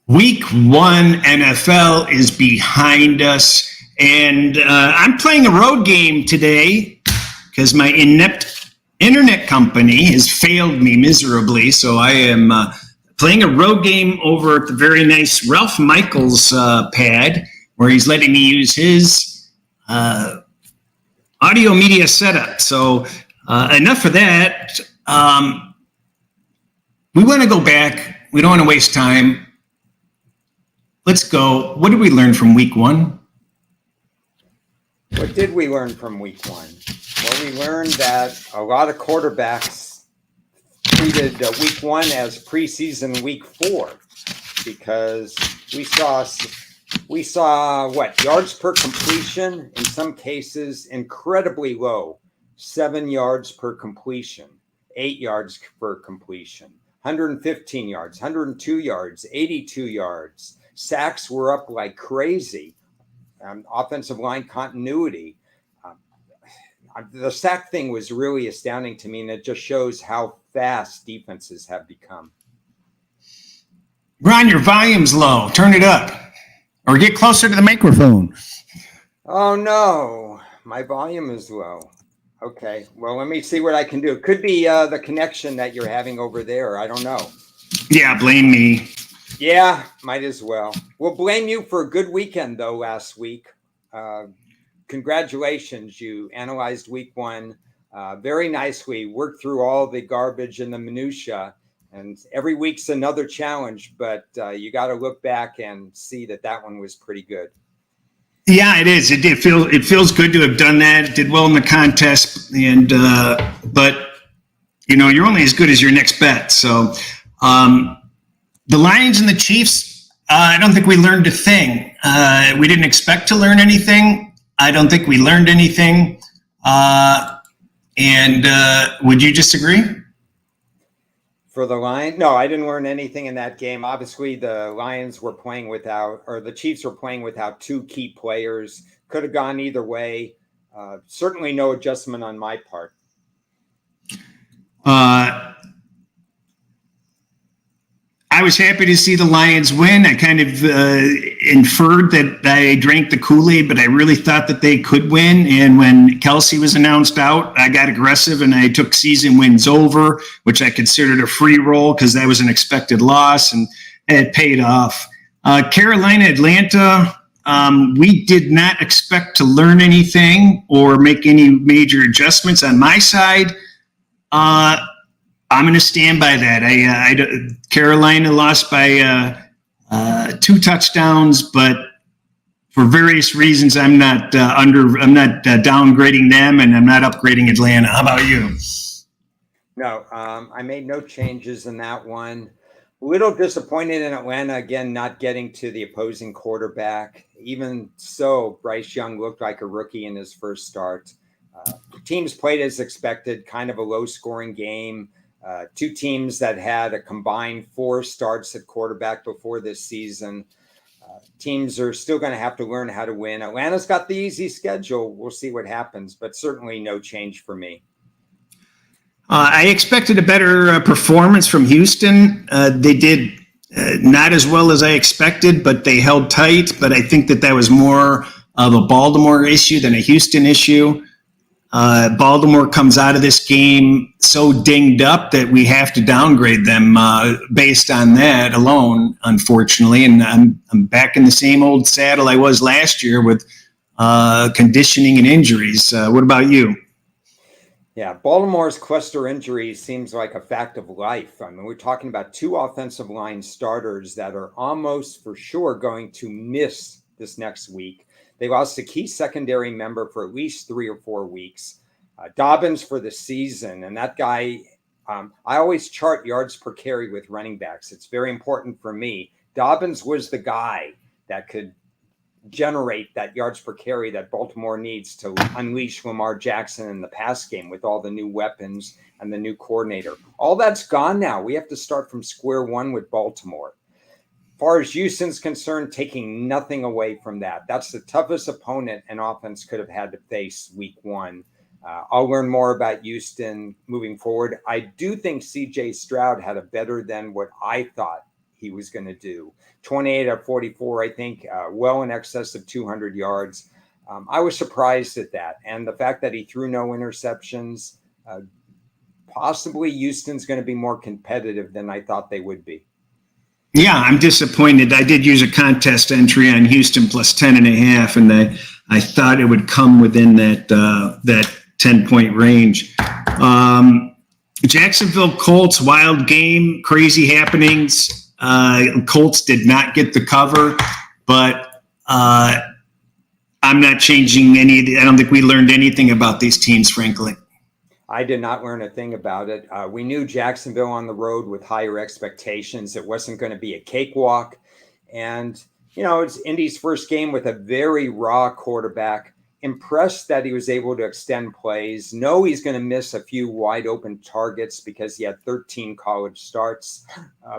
Week 1 NFL is behind us, and I'm playing a road game today because my inept internet company has failed me miserably. So I am playing a road game over at the very nice Ralph Michaels pad, where he's letting me use his audio media setup. So enough of that. We want to go back. We don't want to waste time. Let's go. What did we learn from week 1? What did we learn from week 1? Well, we learned that a lot of quarterbacks treated week 1 as preseason week 4, because we saw what, yards per completion, in some cases incredibly low, 7 yards per completion, 8 yards per completion, 115 yards, 102 yards, 82 yards. Sacks were up like crazy. Offensive line continuity. The sack thing was really astounding to me, and it just shows how fast defenses have become. Ron, your volume's low. Turn it up. Or get closer to the microphone. Oh, no. My volume is low. Okay. Well, let me see what I can do. It could be the connection that you're having over there. I don't know. Yeah, blame me. Yeah, might as well. We'll blame you for a good weekend, though, last week. Congratulations. You analyzed week 1 very nicely, worked through all the garbage and the minutia, and every week's another challenge, but you got to look back and see that one was pretty good. Yeah, it is. It feels good to have done that. It did well in the contest, and but you're only as good as your next bet. So the Lions and the Chiefs, I don't think we learned a thing. We didn't expect to learn anything. I don't think we learned anything. And would you disagree? For the Lions? No, I didn't learn anything in that game. Obviously, the Lions were playing without, or the Chiefs were playing without 2 key players. Could have gone either way. Certainly no adjustment on my part. I was happy to see the Lions win. I kind of inferred that I drank the Kool-Aid, but I really thought that they could win. And when Kelsey was announced out, I got aggressive and I took season wins over, which I considered a free roll because that was an expected loss, and it paid off. Carolina, Atlanta, we did not expect to learn anything or make any major adjustments on my side. I'm going to stand by that. Carolina lost by 2 touchdowns, but for various reasons, I'm not downgrading them, and I'm not upgrading Atlanta. How about you? No, I made no changes in that one. A little disappointed in Atlanta, again, not getting to the opposing quarterback. Even so, Bryce Young looked like a rookie in his first start. Teams played as expected, kind of a low-scoring game. 2 teams that had a combined 4 starts at quarterback before this season. Teams are still going to have to learn how to win. Atlanta's got the easy schedule. We'll see what happens, but certainly no change for me. I expected a better performance from Houston. They did not as well as I expected, but they held tight. But I think that was more of a Baltimore issue than a Houston issue. Baltimore comes out of this game so dinged up that we have to downgrade them based on that alone, unfortunately. And I'm back in the same old saddle I was last year with conditioning and injuries. What about you? Yeah, Baltimore's cluster injuries seems like a fact of life. I mean, we're talking about 2 offensive line starters that are almost for sure going to miss this next week. They lost a key secondary member for at least 3 or 4 weeks. Dobbins for the season. And that guy, I always chart yards per carry with running backs. It's very important for me. Dobbins was the guy that could generate that yards per carry that Baltimore needs to unleash Lamar Jackson in the pass game with all the new weapons and the new coordinator. All that's gone now. We have to start from square one with Baltimore. As far as Houston's concerned, taking nothing away from that. That's the toughest opponent an offense could have had to face week 1. I'll learn more about Houston moving forward. I do think CJ Stroud had a better than what I thought he was going to do. 28 out of 44, I think, well in excess of 200 yards. I was surprised at that. And the fact that he threw no interceptions, possibly Houston's going to be more competitive than I thought they would be. Yeah, I'm disappointed. I did use a contest entry on Houston plus 10.5, and I thought it would come within that 10-point range. Jacksonville Colts, wild game, crazy happenings. Colts did not get the cover, but I'm not changing any. I don't think we learned anything about these teams, frankly. I did not learn a thing about it. We knew Jacksonville on the road with higher expectations. It wasn't going to be a cakewalk. And, it's Indy's first game with a very raw quarterback. Impressed that he was able to extend plays. Know he's going to miss a few wide open targets because he had 13 college starts.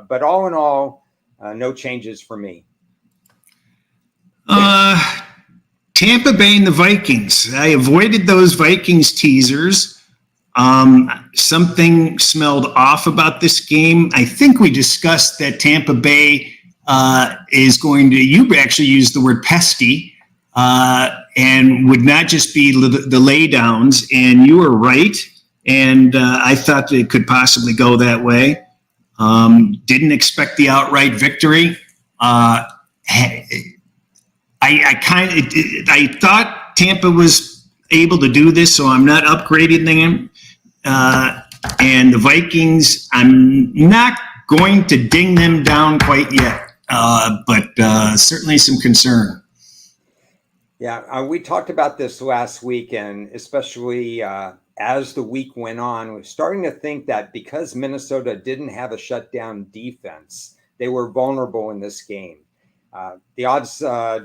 But all in all, no changes for me. Tampa Bay and the Vikings. I avoided those Vikings teasers. Something smelled off about this game. I think we discussed that Tampa Bay is going to, you actually used the word pesky, and would not just be the laydowns. And you were right. And I thought it could possibly go that way. Didn't expect the outright victory. I thought Tampa was able to do this, so I'm not upgrading them. And the Vikings, I'm not going to ding them down quite yet, but certainly some concern. Yeah, we talked about this last week, and especially as the week went on, we're starting to think that because Minnesota didn't have a shutdown defense, they were vulnerable in this game. The odds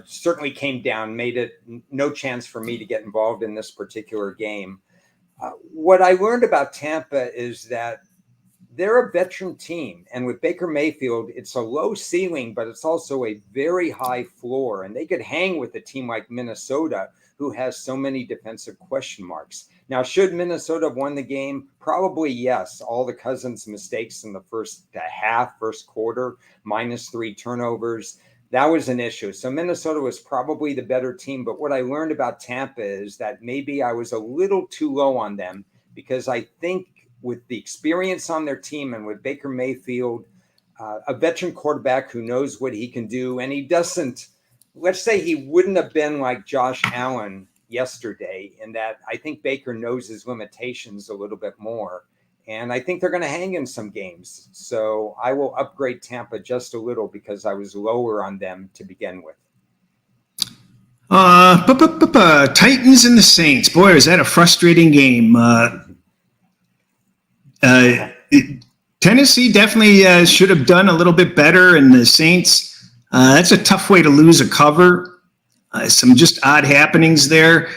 certainly came down, made it no chance for me to get involved in this particular game. What I learned about Tampa is that they're a veteran team. And with Baker Mayfield, it's a low ceiling, but it's also a very high floor. And they could hang with a team like Minnesota, who has so many defensive question marks. Now, should Minnesota have won the game? Probably yes. All the Cousins' mistakes in the first quarter, -3 turnovers. That was an issue. So Minnesota was probably the better team. But what I learned about Tampa is that maybe I was a little too low on them, because I think with the experience on their team and with Baker Mayfield, a veteran quarterback who knows what he can do, and he doesn't, let's say he wouldn't have been like Josh Allen yesterday, in that I think Baker knows his limitations a little bit more. And I think they're going to hang in some games. So I will upgrade Tampa just a little because I was lower on them to begin with. Titans and the Saints. Boy, is that a frustrating game. Tennessee definitely should have done a little bit better. And the Saints, that's a tough way to lose a cover. Some just odd happenings there.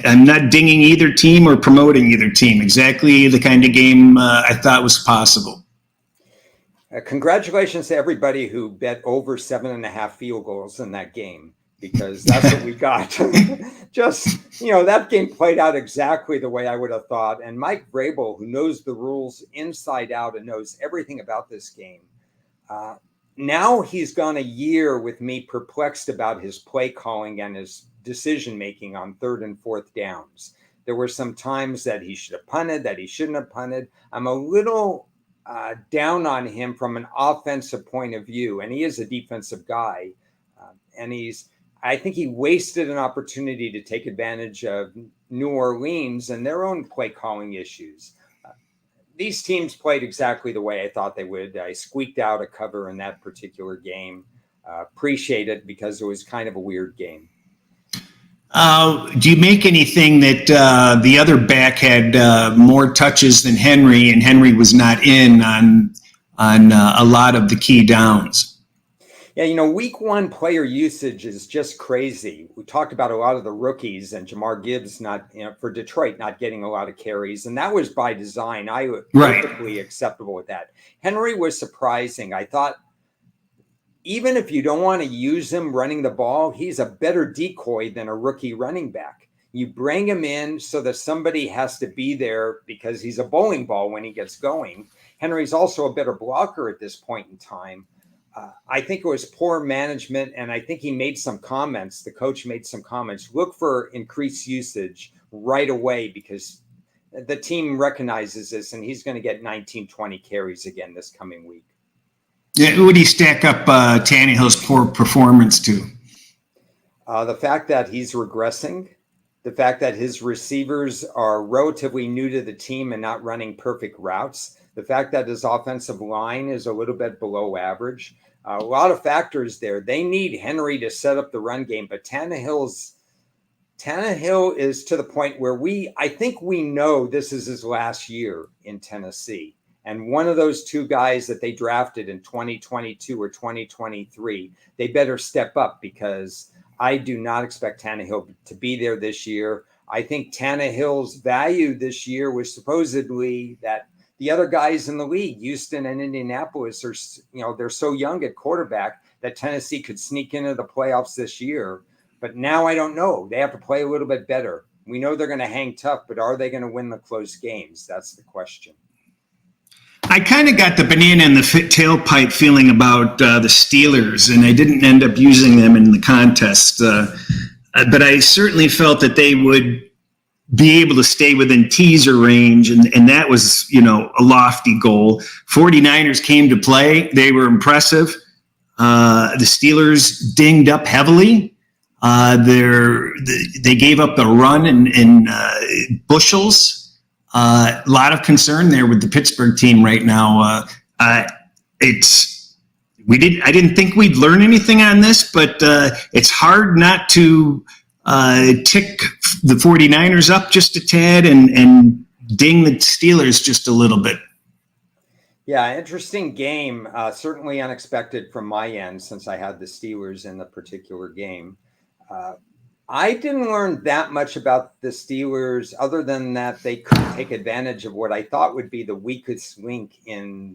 I'm not dinging either team or promoting either team. Exactly the kind of game I thought was possible. Congratulations to everybody who bet over 7.5 field goals in that game, because that's what we got. That game played out exactly the way I would have thought. And Mike Vrabel, who knows the rules inside out and knows everything about this game, now he's gone a year with me perplexed about his play calling and his decision-making on 3rd and 4th downs. There were some times that he should have punted, that he shouldn't have punted. I'm a little down on him from an offensive point of view, and he is a defensive guy. I think he wasted an opportunity to take advantage of New Orleans and their own play calling issues. These teams played exactly the way I thought they would. I squeaked out a cover in that particular game. Appreciate it, because it was kind of a weird game. Do you make anything that the other back had more touches than Henry, and Henry was not in on a lot of the key downs? Yeah, week one player usage is just crazy. We talked about a lot of the rookies and Jamar Gibbs for Detroit not getting a lot of carries, and that was by design. I was perfectly acceptable with that. Henry was surprising. I thought, even if you don't want to use him running the ball, he's a better decoy than a rookie running back. You bring him in so that somebody has to be there because he's a bowling ball when he gets going. Henry's also a better blocker at this point in time. I think it was poor management, and I think he made some comments. The coach made some comments. Look for increased usage right away because the team recognizes this, and he's going to get 19, 20 carries again this coming week. Yeah, who would he stack up Tannehill's poor performance to? The fact that he's regressing, the fact that his receivers are relatively new to the team and not running perfect routes, the fact that his offensive line is a little bit below average. A lot of factors there. They need Henry to set up the run game, but Tannehill is to the point where I think we know this is his last year in Tennessee. And one of those two guys that they drafted in 2022 or 2023, they better step up because I do not expect Tannehill to be there this year. I think Tannehill's value this year was supposedly that the other guys in the league, Houston and Indianapolis, they're so young at quarterback that Tennessee could sneak into the playoffs this year. But now I don't know. They have to play a little bit better. We know they're going to hang tough, but are they going to win the close games? That's the question. I kind of got the banana in the tailpipe feeling about the Steelers, and I didn't end up using them in the contest. But I certainly felt that they would be able to stay within teaser range, and that was, a lofty goal. 49ers came to play. They were impressive. The Steelers dinged up heavily. They gave up the run in bushels. A lot of concern there with the Pittsburgh team right now. I didn't think we'd learn anything on this, but it's hard not to tick the 49ers up just a tad and ding the Steelers just a little bit. Yeah, interesting game. Certainly unexpected from my end since I had the Steelers in the particular game. I didn't learn that much about the Steelers other than that they couldn't take advantage of what I thought would be the weakest link in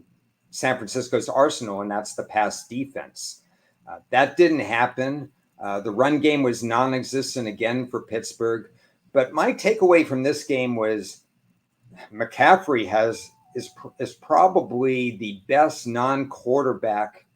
San Francisco's arsenal, and that's the pass defense. That didn't happen. The run game was non-existent again for Pittsburgh. But my takeaway from this game was McCaffrey is probably the best non-quarterback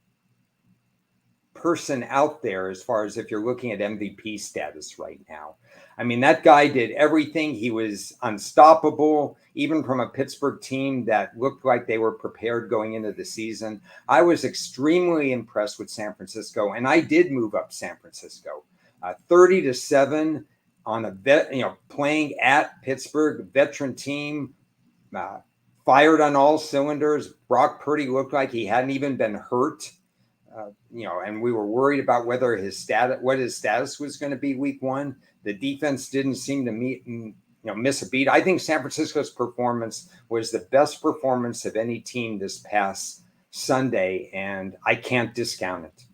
person out there as far as if you're looking at MVP status right now. I mean, that guy did everything. He was unstoppable, even from a Pittsburgh team that looked like they were prepared going into the season. I was extremely impressed with San Francisco, and I did move up San Francisco 30-7 on playing at Pittsburgh, veteran team, fired on all cylinders. Brock Purdy looked like he hadn't even been hurt. And we were worried about what his status was going to be week one. The defense didn't seem to miss a beat. I think San Francisco's performance was the best performance of any team this past Sunday, and I can't discount it.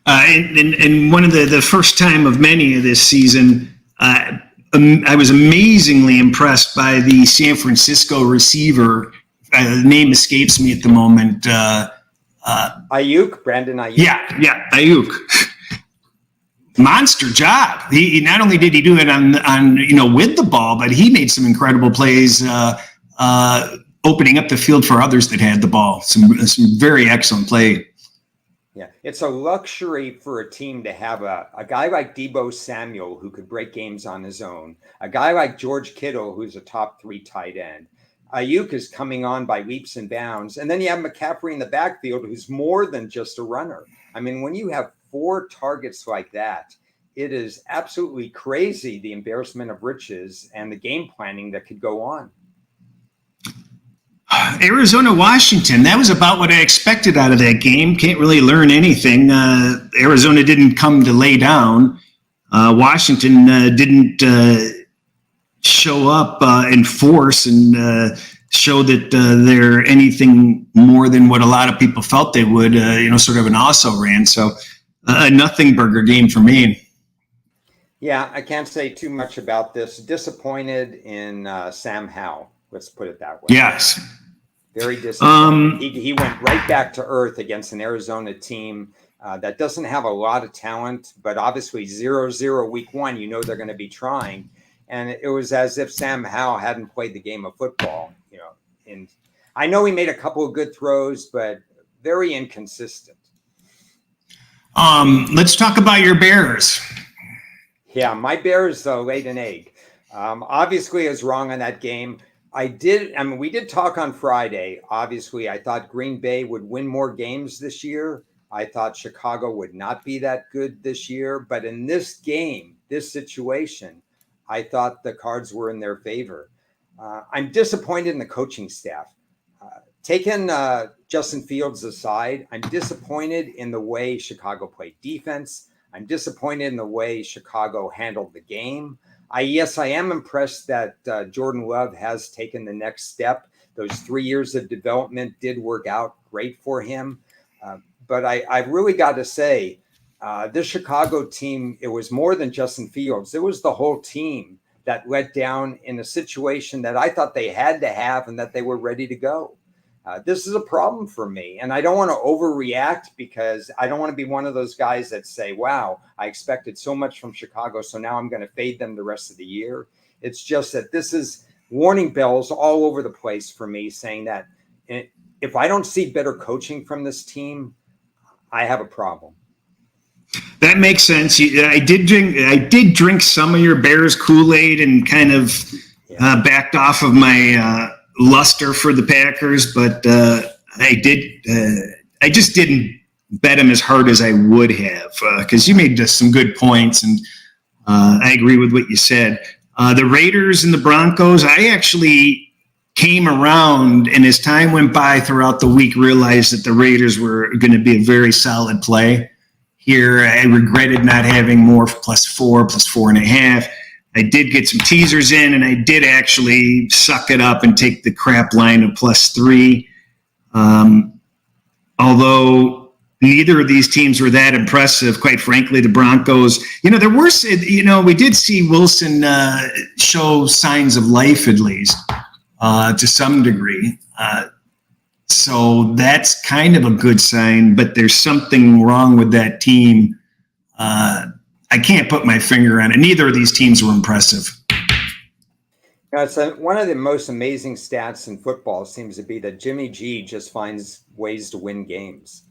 And one of the first time of many of this season, I was amazingly impressed by the San Francisco receiver. The name escapes me at the moment. Brandon Ayuk. Yeah, Ayuk. Monster job. He not only did he do it on with the ball, but he made some incredible plays, opening up the field for others that had the ball. Some very excellent play. Yeah, it's a luxury for a team to have a guy like Deebo Samuel who could break games on his own, a guy like George Kittle who's a top 3 tight end. Ayuk is coming on by leaps and bounds. And then you have McCaffrey in the backfield who's more than just a runner. I mean, when you have 4 targets like that, it is absolutely crazy, the embarrassment of riches and the game planning that could go on. Arizona, Washington, that was about what I expected out of that game. Can't really learn anything. Arizona didn't come to lay down. Washington didn't show up in force and show that they're anything more than what a lot of people felt they would, sort of an also-ran. So a nothing burger game for me. Yeah, I can't say too much about this. Disappointed in Sam Howell. Let's put it that way. Yes. Very disappointed. He went right back to earth against an Arizona team that doesn't have a lot of talent, but obviously 0-0 week one, you know they're going to be trying. And it was as if Sam Howell hadn't played the game of football, and I know he made a couple of good throws, but very inconsistent. Let's talk about your Bears. Yeah, my Bears laid an egg. Obviously, I was wrong on that game. We did talk on Friday. Obviously, I thought Green Bay would win more games this year. I thought Chicago would not be that good this year. But in this game, this situation, I thought the cards were in their favor. I'm disappointed in the coaching staff. Taking Justin Fields aside, I'm disappointed in the way Chicago played defense. I'm disappointed in the way Chicago handled the game. I am impressed that Jordan Love has taken the next step. Those 3 years of development did work out great for him. But I really got to say, this Chicago team, it was more than Justin Fields. It was the whole team that let down in a situation that I thought they had to have and that they were ready to go. This is a problem for me. And I don't want to overreact because I don't want to be one of those guys that say, wow, I expected so much from Chicago, so now I'm going to fade them the rest of the year. It's just that this is warning bells all over the place for me, saying that if I don't see better coaching from this team, I have a problem. That makes sense. I did drink some of your Bears Kool-Aid and kind of backed off of my luster for the Packers, but I just didn't bet them as hard as I would have because you made just some good points, and I agree with what you said. The Raiders and the Broncos, I actually came around, and as time went by throughout the week, realized that the Raiders were going to be a very solid play. Here, I regretted not having more +4, +4.5. I did get some teasers in, and I did actually suck it up and take the crap line of +3. Although neither of these teams were that impressive, quite frankly, the Broncos, there were, we did see Wilson show signs of life at least to some degree. So that's kind of a good sign, but there's something wrong with that team. I can't put my finger on it. Neither of these teams were impressive. It's one of the most amazing stats in football seems to be that Jimmy G just finds ways to win games.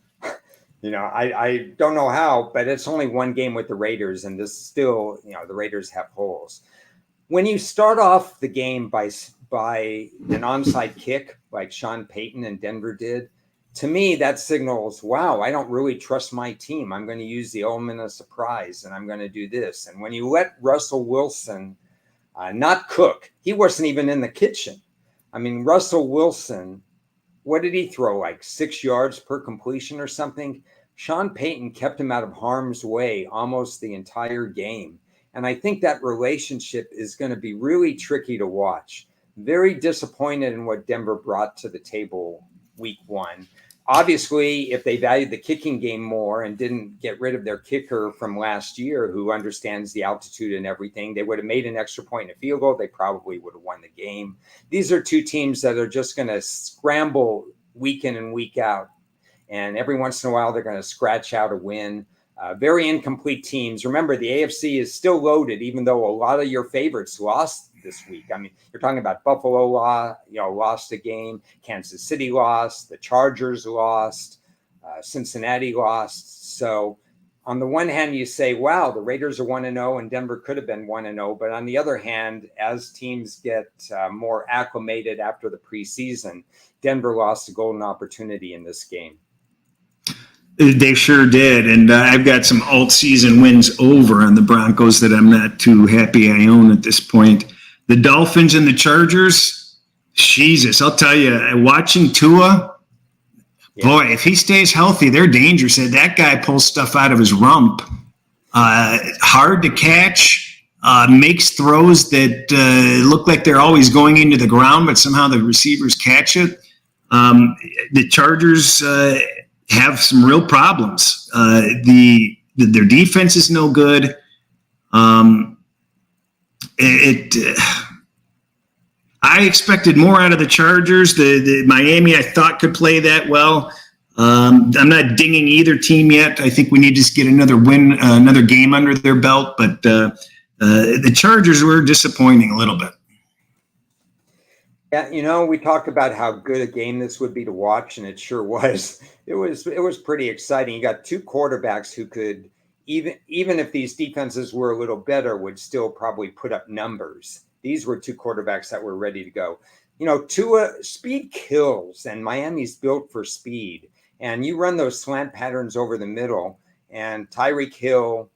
I don't know how, but it's only one game with the Raiders, and this still, the Raiders have holes. When you start off the game by an onside kick like Sean Payton and Denver did, to me, that signals, wow, I don't really trust my team. I'm going to use the element of surprise, and I'm going to do this. And when you let Russell Wilson not cook, he wasn't even in the kitchen. I mean, Russell Wilson, what did he throw, like 6 yards per completion or something? Sean Payton kept him out of harm's way almost the entire game. And I think that relationship is going to be really tricky to watch. Very disappointed in what Denver brought to the table week one. Obviously, if they valued the kicking game more and didn't get rid of their kicker from last year, who understands the altitude and everything, they would have made an extra point in a field goal. They probably would have won the game. These are two teams that are just going to scramble week in and week out. And every once in a while, they're going to scratch out a win. Very incomplete teams. Remember, the AFC is still loaded, even though a lot of your favorites lost this week. I mean, you're talking about Buffalo lost a game, Kansas City lost, the Chargers lost, Cincinnati lost. So on the one hand, you say, wow, the Raiders are 1-0 and Denver could have been 1-0. But on the other hand, as teams get more acclimated after the preseason, Denver lost a golden opportunity in this game. They sure did. And I've got some alt-season wins over on the Broncos that I'm not too happy I own at this point. The Dolphins and the Chargers, Jesus, I'll tell you, watching Tua, boy, if he stays healthy, they're dangerous. That guy pulls stuff out of his rump. Hard to catch, makes throws that look like they're always going into the ground, but somehow the receivers catch it. The Chargers have some real problems. Their defense is no good. I expected more out of the Chargers. The Miami I thought could play that well. I'm not dinging either team yet. I think we need to just get another win, another game under their belt. But the Chargers were disappointing a little bit. Yeah, we talked about how good a game this would be to watch, and it sure was. It was pretty exciting. You got two quarterbacks who could, even if these defenses were a little better, would still probably put up numbers. These were two quarterbacks that were ready to go. Tua, speed kills, and Miami's built for speed. And you run those slant patterns over the middle, and Tyreek Hill,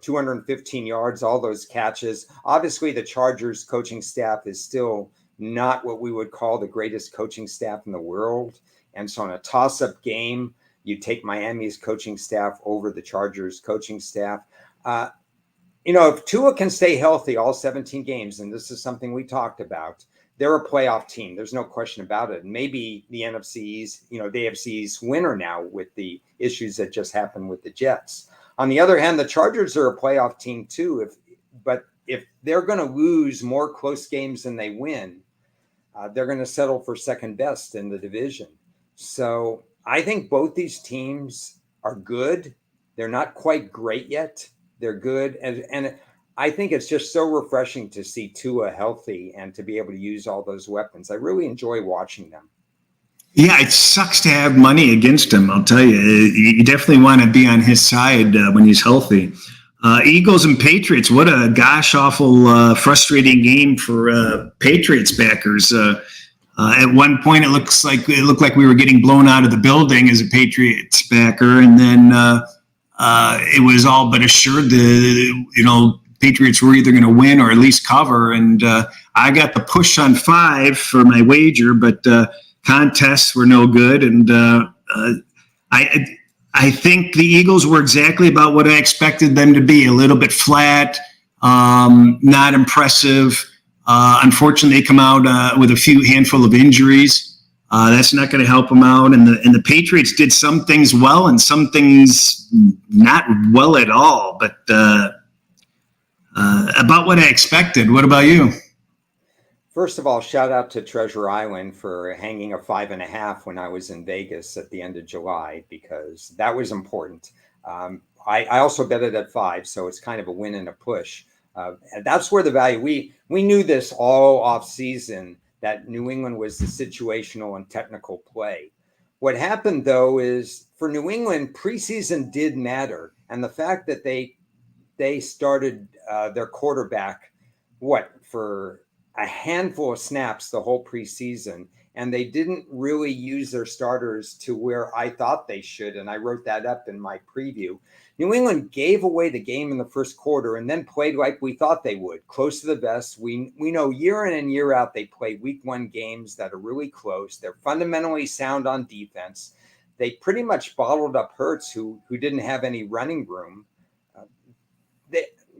215 yards, all those catches. Obviously, the Chargers coaching staff is still not what we would call the greatest coaching staff in the world. And so in a toss-up game, you take Miami's coaching staff over the Chargers coaching staff. If Tua can stay healthy all 17 games, and this is something we talked about, they're a playoff team. There's no question about it. And maybe the NFC's, the AFC's winner now with the issues that just happened with the Jets. On the other hand, the Chargers are a playoff team too. But if they're going to lose more close games than they win, they're going to settle for second best in the division. So I think both these teams are good. They're not quite great yet. They're good. And I think it's just so refreshing to see Tua healthy and to be able to use all those weapons. I really enjoy watching them. Yeah, it sucks to have money against him. I'll tell you, you definitely want to be on his side when he's healthy. Eagles and Patriots, what a gosh awful, frustrating game for Patriots backers. At one point, it looked like we were getting blown out of the building as a Patriots backer, and then it was all but assured the Patriots were either going to win or at least cover. And I got the push on 5 for my wager, but contests were no good. And I think the Eagles were exactly about what I expected them to be, a little bit flat, not impressive. Unfortunately, they come out with a handful of injuries. That's not going to help them out. And the Patriots did some things well and some things not well at all. But about what I expected. What about you? First of all, shout out to Treasure Island for hanging a 5.5 when I was in Vegas at the end of July, because that was important. I also bet it at 5, so it's kind of a win and a push. And that's where the value, we knew this all off season, that New England was the situational and technical play. What happened though is for New England, preseason did matter. And the fact that they started their quarterback, for a handful of snaps the whole preseason, and they didn't really use their starters to where I thought they should. And I wrote that up in my preview. New England gave away the game in the first quarter and then played like we thought they would, close to the vest. We know year in and year out, they play week 1 games that are really close. They're fundamentally sound on defense. They pretty much bottled up Hurts, who didn't have any running room.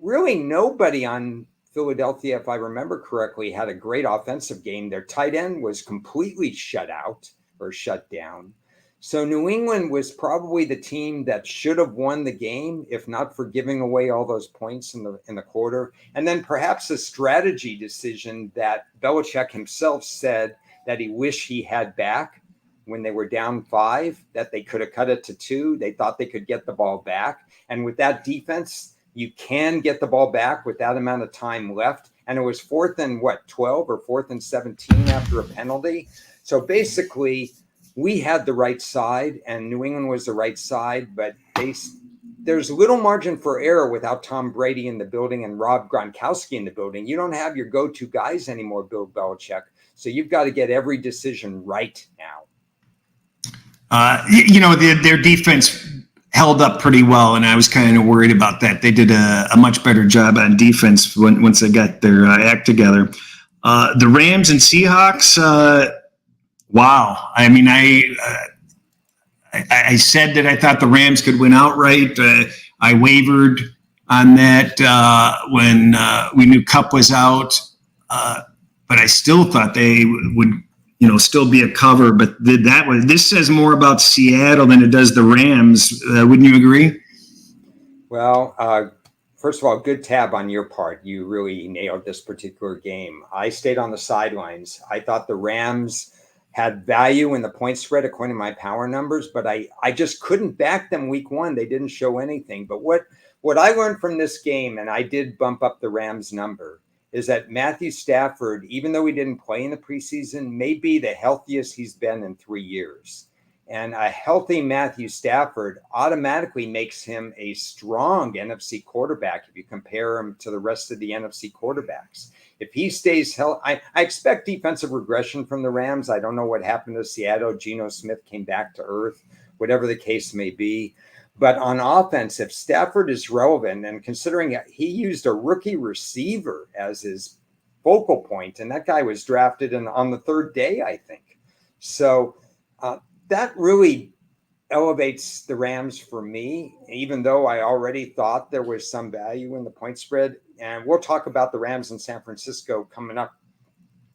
Really nobody on Philadelphia, if I remember correctly, had a great offensive game. Their tight end was completely shut down. So New England was probably the team that should have won the game, if not for giving away all those points in the quarter. And then perhaps a strategy decision that Belichick himself said that he wished he had back when they were down 5, that they could have cut it to 2. They thought they could get the ball back. And with that defense, you can get the ball back with that amount of time left. And it was 4th and 12 or 4th and 17 after a penalty. So basically, we had the right side and New England was the right side, but there's little margin for error without Tom Brady in the building and Rob Gronkowski in the building. You don't have your go-to guys anymore, Bill Belichick. So you've got to get every decision right now. Their defense held up pretty well, and I was kind of worried about that. They did a much better job on defense once they got their act together. The Rams and Seahawks, wow. I mean, I said that I thought the Rams could win outright. I wavered on that when we knew Kupp was out, but I still thought they would still be a cover, but this says more about Seattle than it does the Rams. Wouldn't you agree? Well, first of all, good tab on your part. You really nailed this particular game. I stayed on the sidelines. I thought the Rams had value in the point spread according to my power numbers, but I just couldn't back them week one. They didn't show anything. But what I learned from this game, and I did bump up the Rams number, is that Matthew Stafford, even though he didn't play in the preseason, may be the healthiest he's been in 3 years. And a healthy Matthew Stafford automatically makes him a strong NFC quarterback if you compare him to the rest of the NFC quarterbacks. If he stays healthy, I expect defensive regression from the Rams. I don't know what happened to Seattle. Geno Smith came back to earth, whatever the case may be. But on offense, if Stafford is relevant, and considering he used a rookie receiver as his focal point, and that guy was drafted on the third day, I think. So that really elevates the Rams for me, even though I already thought there was some value in the point spread. And we'll talk about the Rams in San Francisco coming up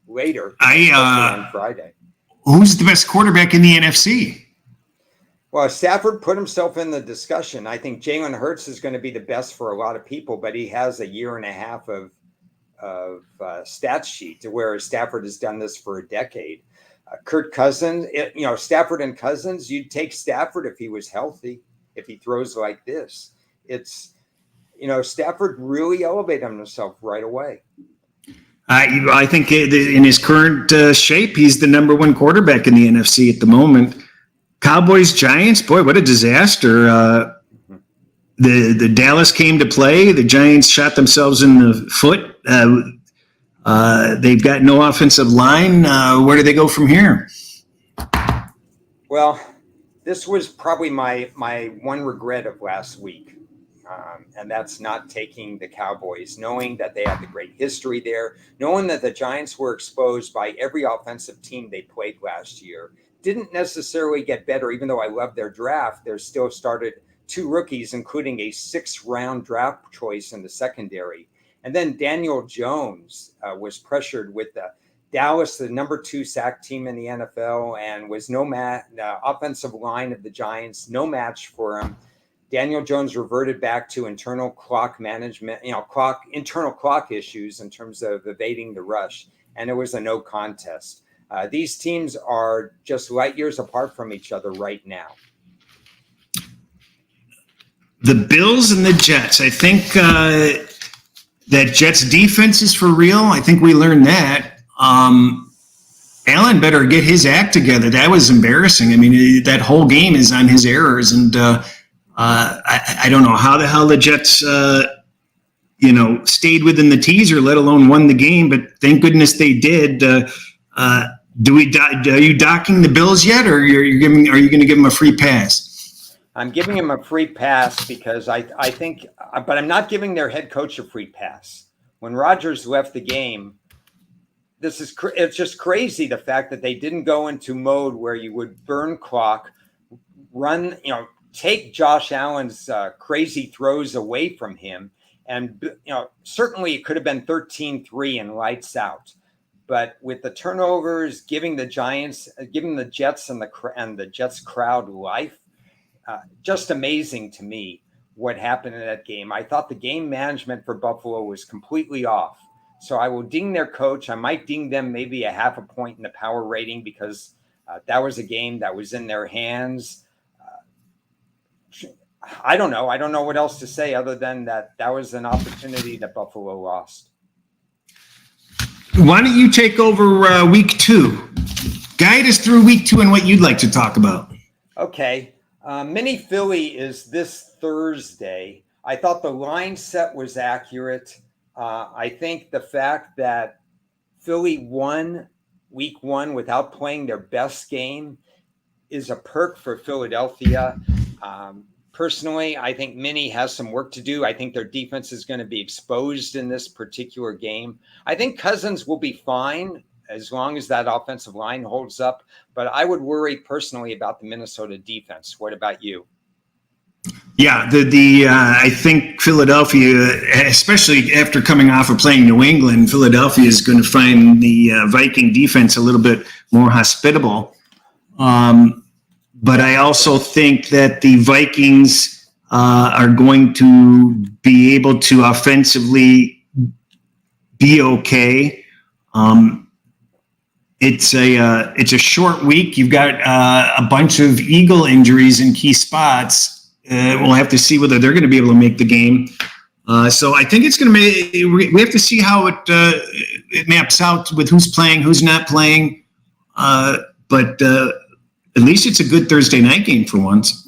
later, on Friday. Who's the best quarterback in the NFC? Well, Stafford put himself in the discussion. I think Jalen Hurts is going to be the best for a lot of people, but he has a year and a half of stats sheet, whereas Stafford has done this for a decade. Kirk Cousins, Stafford and Cousins, you'd take Stafford if he was healthy, if he throws like this. It's, Stafford really elevated himself right away. I think in his current shape, he's the number one quarterback in the NFC at the moment. Cowboys, Giants, boy, what a disaster. The Dallas came to play. The Giants shot themselves in the foot. They've got no offensive line. Where do they go from here? Well, this was probably my one regret of last week. And that's not taking the Cowboys, knowing that they have the great history there, knowing that the Giants were exposed by every offensive team they played last year. Didn't necessarily get better, even though I love their draft. They still started 2 rookies, including a 6th-round draft choice in the secondary. And then Daniel Jones was pressured with Dallas, the number 2 sack team in the NFL, and was the offensive line of the Giants, no match for him. Daniel Jones reverted back to internal clock management, internal clock issues in terms of evading the rush, and it was a no contest. These teams are just light years apart from each other right now. The Bills and the Jets. I think that Jets defense is for real. I think we learned that. Allen better get his act together. That was embarrassing. I mean, that whole game is on his errors, and I don't know how the hell the Jets, stayed within the teaser, let alone won the game. But thank goodness they did. Are you docking the Bills yet, or are you going to give them a free pass? I'm giving them a free pass because I think, but I'm not giving their head coach a free pass. When Rodgers left the game, it's just crazy the fact that they didn't go into mode where you would burn clock, run, take Josh Allen's crazy throws away from him. And, certainly it could have been 13-3 and lights out. But with the turnovers, giving the Jets and the Jets crowd life, just amazing to me what happened in that game. I thought the game management for Buffalo was completely off. So I will ding their coach. I might ding them maybe a half a point in the power rating because that was a game that was in their hands. I don't know. I don't know what else to say other than that was an opportunity that Buffalo lost. Why don't you take over week 2? Guide us through week 2 and what you'd like to talk about. Okay. Mini Philly is this Thursday. I thought the line set was accurate. I think the fact that Philly won week 1 without playing their best game is a perk for Philadelphia. Personally, I think Minnie has some work to do. I think their defense is going to be exposed in this particular game. I think Cousins will be fine as long as that offensive line holds up. But I would worry personally about the Minnesota defense. What about you? Yeah, I think Philadelphia, especially after coming off of playing New England, Philadelphia is going to find the Viking defense a little bit more hospitable. But I also think that the Vikings are going to be able to offensively be okay. it's a short week. You've got a bunch of Eagle injuries in key spots. We'll have to see whether they're going to be able to make the game. So I think it's going to make. We have to see how it maps out with who's playing, who's not playing. But at least it's a good Thursday night game for once.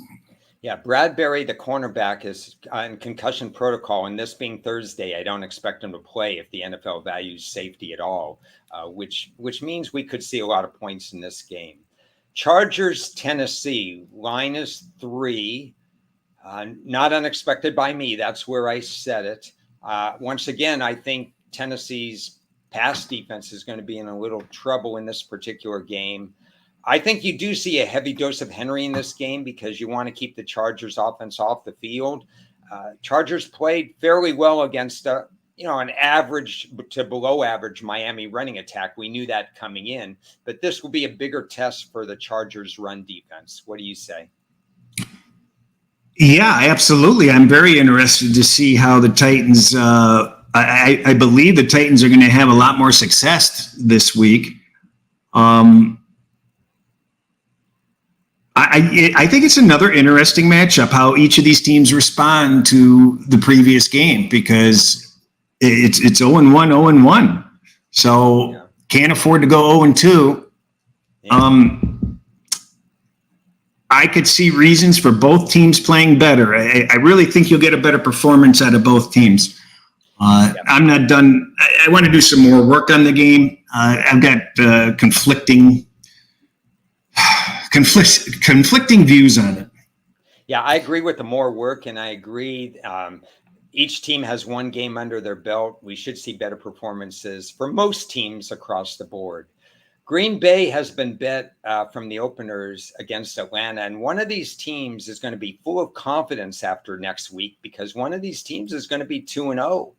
Yeah, Bradbury, the cornerback, is in concussion protocol, and this being Thursday, I don't expect him to play if the NFL values safety at all, which means we could see a lot of points in this game. Chargers, Tennessee, line is 3. Not unexpected by me. That's where I set it. Once again, I think Tennessee's pass defense is going to be in a little trouble in this particular game. I think you do see a heavy dose of Henry in this game because you want to keep the Chargers offense off the field. Chargers played fairly well against an average to below average Miami running attack. We knew that coming in, but this will be a bigger test for the Chargers run defense. What do you say? Yeah, absolutely. I'm very interested to see how the Titans, I believe the Titans are going to have a lot more success this week. I think it's another interesting matchup, how each of these teams respond to the previous game, because it's 0-1, 0-1. So can't afford to go 0-2. I could see reasons for both teams playing better. I really think you'll get a better performance out of both teams. I'm not done. I want to do some more work on the game. I've got conflicting views on it. Yeah, I agree with the more work, and I agree. Each team has one game under their belt. We should see better performances for most teams across the board. Green Bay has been bet from the openers against Atlanta, and one of these teams is going to be full of confidence after next week because one of these teams is going to be 2-0,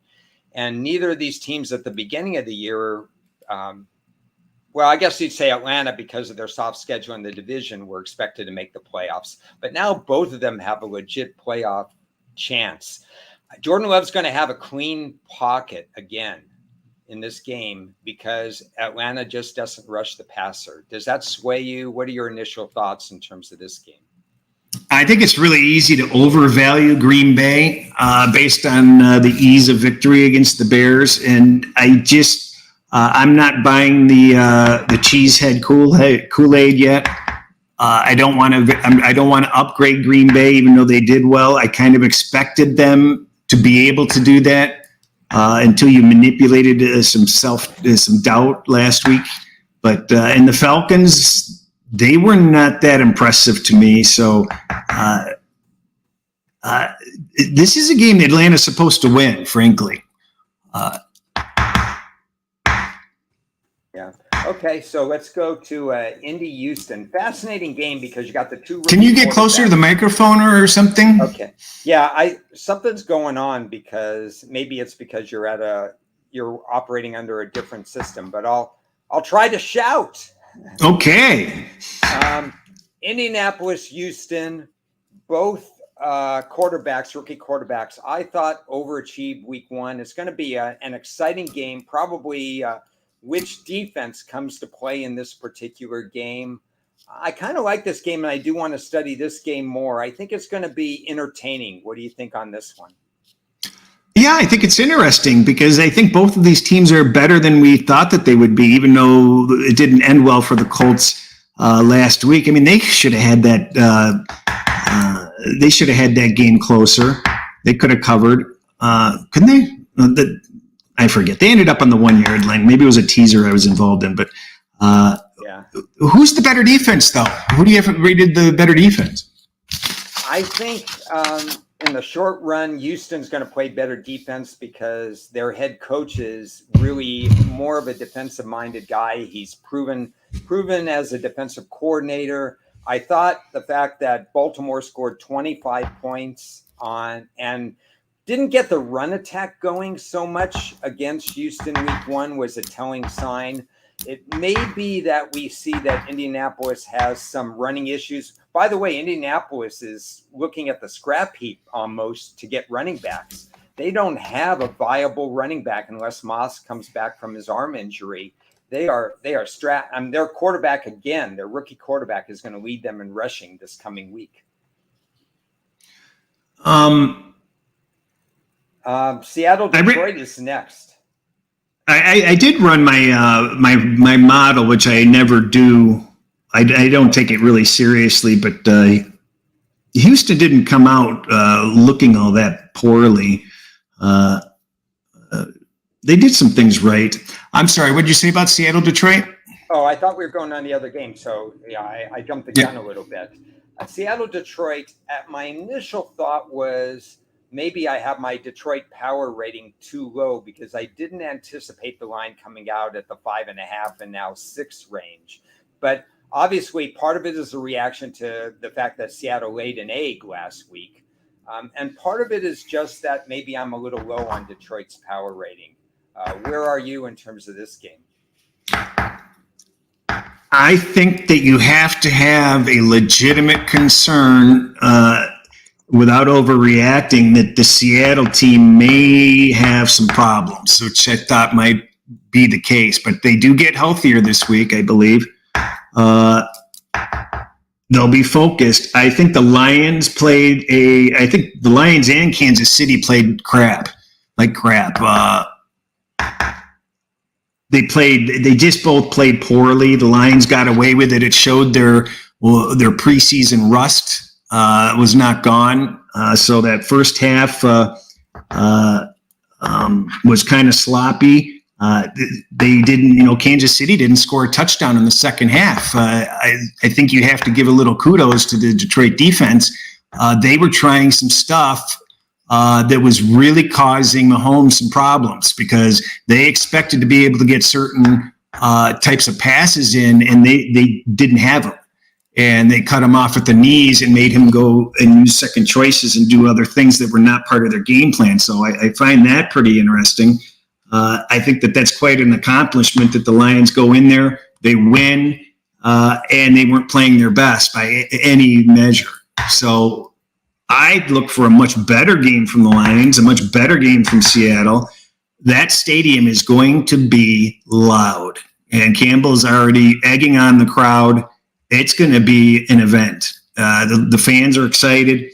and neither of these teams at the beginning of the year, well, I guess you'd say Atlanta, because of their soft schedule in the division, were expected to make the playoffs, but now both of them have a legit playoff chance. Jordan Love's going to have a clean pocket again in this game because Atlanta just doesn't rush the passer. Does that sway you? What are your initial thoughts in terms of this game? I think it's really easy to overvalue Green Bay based on the ease of victory against the Bears. And I'm not buying the cheesehead Kool-Aid yet. I don't want to upgrade Green Bay, even though they did well. I kind of expected them to be able to do that. Until you manipulated some doubt last week. But in the Falcons, they were not that impressive to me. So this is a game Atlanta's supposed to win, frankly. Yeah. Okay, so let's go to Indy Houston. Fascinating game because you got the two. Can you get closer to the microphone or something? Okay. Yeah, something's going on because maybe it's because you're operating under a different system, but I'll try to shout. Okay. Indianapolis, Houston, both rookie quarterbacks, I thought overachieved week 1. It's going to be an exciting game, probably which defense comes to play in this particular game. I kind of like this game, and I do want to study this game more. I think it's going to be entertaining. What do you think on this one? Yeah, I think it's interesting because I think both of these teams are better than we thought that they would be, even though it didn't end well for the Colts last week. I mean, they should have had that. They should have had that game closer. They could have covered, couldn't they? I forget. They ended up on the 1-yard line. Maybe it was a teaser I was involved in, but yeah. Who's the better defense, though? Who do you have rated the better defense? I think in the short run, Houston's going to play better defense because their head coach is really more of a defensive-minded guy. He's proven as a defensive coordinator. I thought the fact that Baltimore scored 25 points and didn't get the run attack going so much against Houston week 1 was a telling sign. It may be that we see that Indianapolis has some running issues. By the way, Indianapolis is looking at the scrap heap almost to get running backs. They don't have a viable running back unless Moss comes back from his arm injury. their quarterback again, their rookie quarterback is going to lead them in rushing this coming week. Seattle, Detroit is next. I did run my model, which I never do. I don't take it really seriously, but Houston didn't come out looking all that poorly. They did some things right. I'm sorry, what did you say about Seattle, Detroit? Oh, I thought we were going on the other game, so yeah, I jumped the gun a little bit. Seattle, Detroit, my initial thought was maybe I have my Detroit power rating too low because I didn't anticipate the line coming out at the 5.5 and now 6 range. But obviously, part of it is a reaction to the fact that Seattle laid an egg last week. And part of it is just that maybe I'm a little low on Detroit's power rating. Where are you in terms of this game? I think that you have to have a legitimate concern without overreacting that the Seattle team may have some problems, which I thought might be the case. But they do get healthier this week, I believe. They'll be focused. I think the Lions and Kansas City played crap. They just both played poorly. The Lions got away with it. It showed their preseason rust was not gone. So that first half was kind of sloppy. They didn't, Kansas City didn't score a touchdown in the second half. I think you have to give a little kudos to the Detroit defense. They were trying some stuff that was really causing Mahomes some problems because they expected to be able to get certain types of passes in, and they didn't have them. And they cut him off at the knees and made him go and use second choices and do other things that were not part of their game plan. So I find that pretty interesting. I think that's quite an accomplishment that the Lions go in there, they win, and they weren't playing their best by any measure. So I'd look for a much better game from the Lions, a much better game from Seattle. That stadium is going to be loud, and Campbell's already egging on the crowd. It's going to be an event. The fans are excited.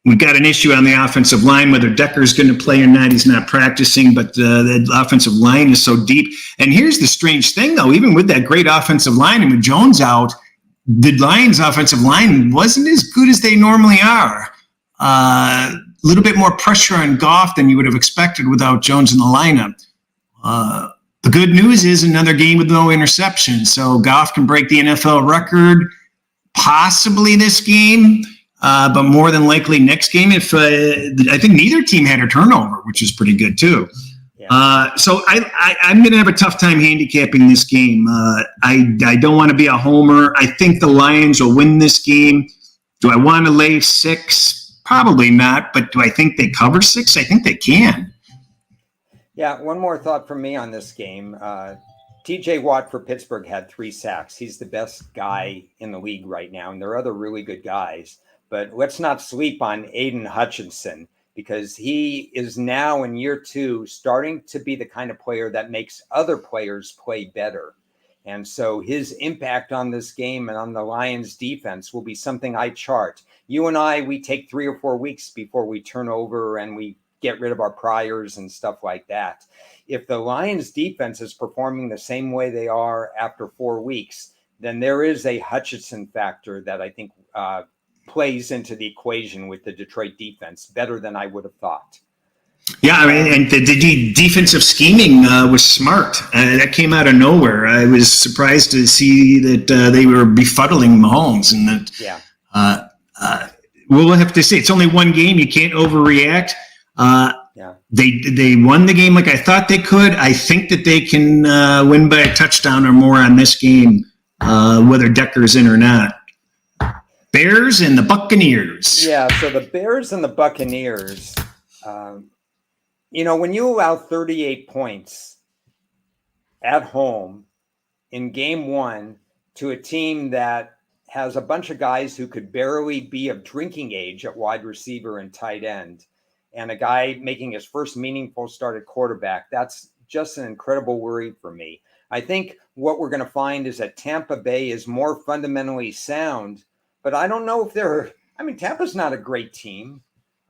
We've got an issue on the offensive line, whether Decker's going to play or not. He's not practicing, but the offensive line is so deep. And here's the strange thing, though. Even with that great offensive line and with Jones out, the Lions' offensive line wasn't as good as they normally are. A little bit more pressure on Goff than you would have expected without Jones in the lineup. The good news is another game with no interceptions. So Goff can break the NFL record, possibly this game. But more than likely next game, if I think neither team had a turnover, which is pretty good too. Yeah. So I'm going to have a tough time handicapping this game. I don't want to be a homer. I think the Lions will win this game. Do I want to lay 6? Probably not. But do I think they cover 6? I think they can. Yeah. One more thought from me on this game. TJ Watt for Pittsburgh had 3 sacks. He's the best guy in the league right now. And there are other really good guys. But let's not sleep on Aiden Hutchinson because he is now in year 2 starting to be the kind of player that makes other players play better. And so his impact on this game and on the Lions defense will be something I chart. You and I, we take 3 or 4 weeks before we turn over and we get rid of our priors and stuff like that. If the Lions defense is performing the same way they are after 4 weeks, then there is a Hutchinson factor that I think plays into the equation with the Detroit defense better than I would have thought. Yeah, I mean, and the defensive scheming was smart. That came out of nowhere. I was surprised to see that they were befuddling Mahomes, and that. Yeah. We'll have to see. It's only one game. You can't overreact. Yeah. They won the game like I thought they could. I think that they can win by a touchdown or more on this game, whether Decker's in or not. Bears and the Buccaneers. Yeah, so the Bears and the Buccaneers, when you allow 38 points at home in game 1 to a team that has a bunch of guys who could barely be of drinking age at wide receiver and tight end, and a guy making his first meaningful start at quarterback, that's just an incredible worry for me. I think what we're going to find is that Tampa Bay is more fundamentally sound, but I don't know if Tampa's not a great team.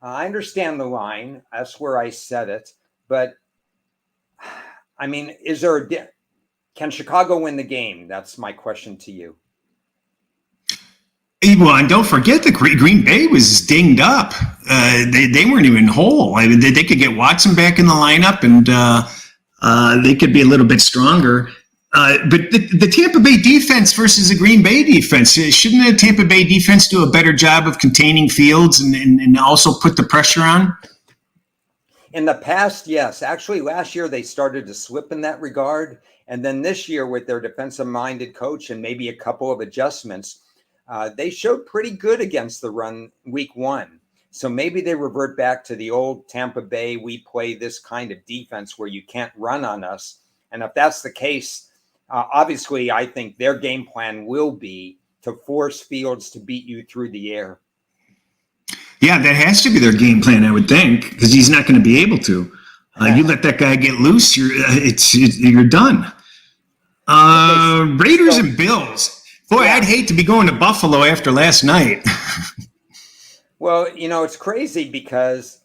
I understand the line. That's where I said it. But I mean, can Chicago win the game? That's my question to you. Well, and don't forget the Green Bay was dinged up. They weren't even whole. I mean, they could get Watson back in the lineup, and they could be a little bit stronger. But the Tampa Bay defense versus the Green Bay defense, shouldn't the Tampa Bay defense do a better job of containing Fields and also put the pressure on? In the past, yes. Actually, last year they started to slip in that regard. And then this year with their defensive-minded coach and maybe a couple of adjustments, they showed pretty good against the run week 1. So maybe they revert back to the old Tampa Bay, we play this kind of defense where you can't run on us. And if that's the case, obviously I think their game plan will be to force Fields to beat you through the air. Yeah, that has to be their game plan, I would think, because he's not going to be able to. You let that guy get loose, you're done. Raiders and Bills. Boy, yeah. I'd hate to be going to Buffalo after last night. Well, it's crazy because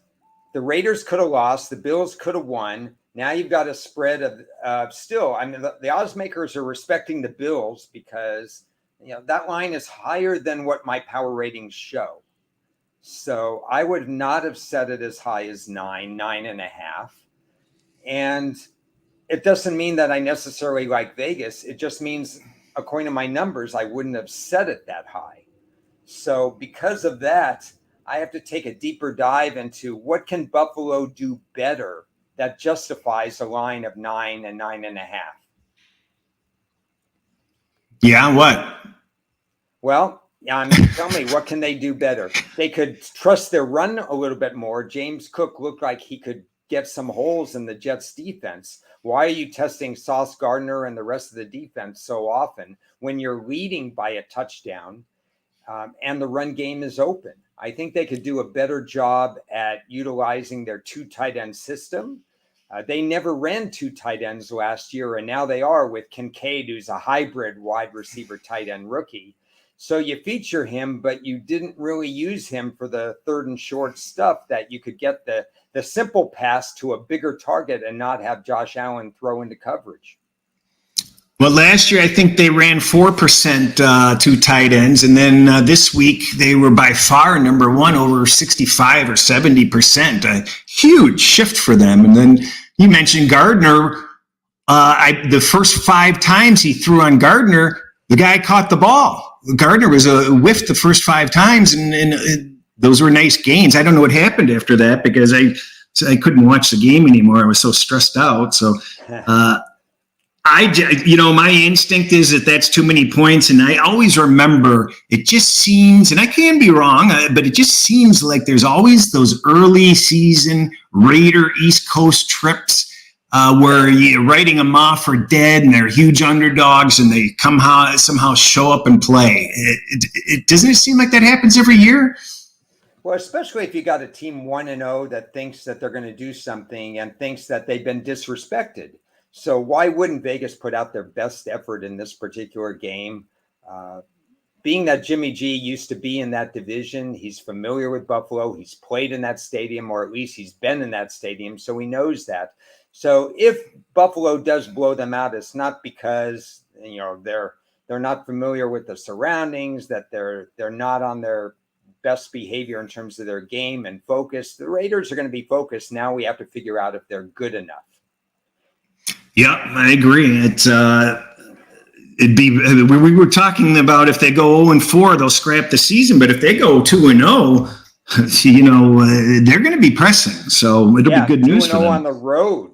the Raiders could have lost, the Bills could have won. Now you've got a spread of still. I mean, the odds makers are respecting the Bills because that line is higher than what my power ratings show. So I would not have set it as high as 9.5. And it doesn't mean that I necessarily like Vegas. It just means, according to my numbers, I wouldn't have set it that high. So because of that, I have to take a deeper dive into what can Buffalo do better that justifies a line of 9 and 9.5. Yeah, what? Well, tell me, what can they do better? They could trust their run a little bit more. James Cook looked like he could get some holes in the Jets defense. Why are you testing Sauce Gardner and the rest of the defense so often when you're leading by a touchdown and the run game is open? I think they could do a better job at utilizing their 2 tight end system. They never ran 2 tight ends last year, and now they are with Kincaid, who's a hybrid wide receiver tight end rookie. So you feature him, but you didn't really use him for the 3rd and short stuff that you could get the simple pass to a bigger target and not have Josh Allen throw into coverage. Well, last year, I think they ran 4% 2 tight ends. And then this week, they were by far number 1, over 65 or 70%. A huge shift for them. And then you mentioned Gardner. The first 5 times he threw on Gardner, the guy caught the ball. Gardner was a whiff the first 5 times, and those were nice gains. I don't know what happened after that because I couldn't watch the game anymore. I was so stressed out. So, my instinct is that that's too many points, and I always remember it just seems, and I can be wrong, but it just seems like there's always those early season Raider East Coast trips where you're writing them off for dead, and they're huge underdogs, and they somehow show up and play. It doesn't it seem like that happens every year? Well, especially if you got a team 1-0 that thinks that they're going to do something and thinks that they've been disrespected. So why wouldn't Vegas put out their best effort in this particular game? Being that Jimmy G used to be in that division, he's familiar with Buffalo. He's played in that stadium, or at least he's been in that stadium, so he knows that. So if Buffalo does blow them out, it's not because they're not familiar with the surroundings, that they're not on their best behavior in terms of their game and focus. The Raiders are going to be focused. Now we have to figure out if they're good enough. Yeah, I agree. We were talking about if they go 0-4, they'll scrap the season. But if they go 2-0, they're going to be pressing. So it'll be good news for them. 2-0 on the road.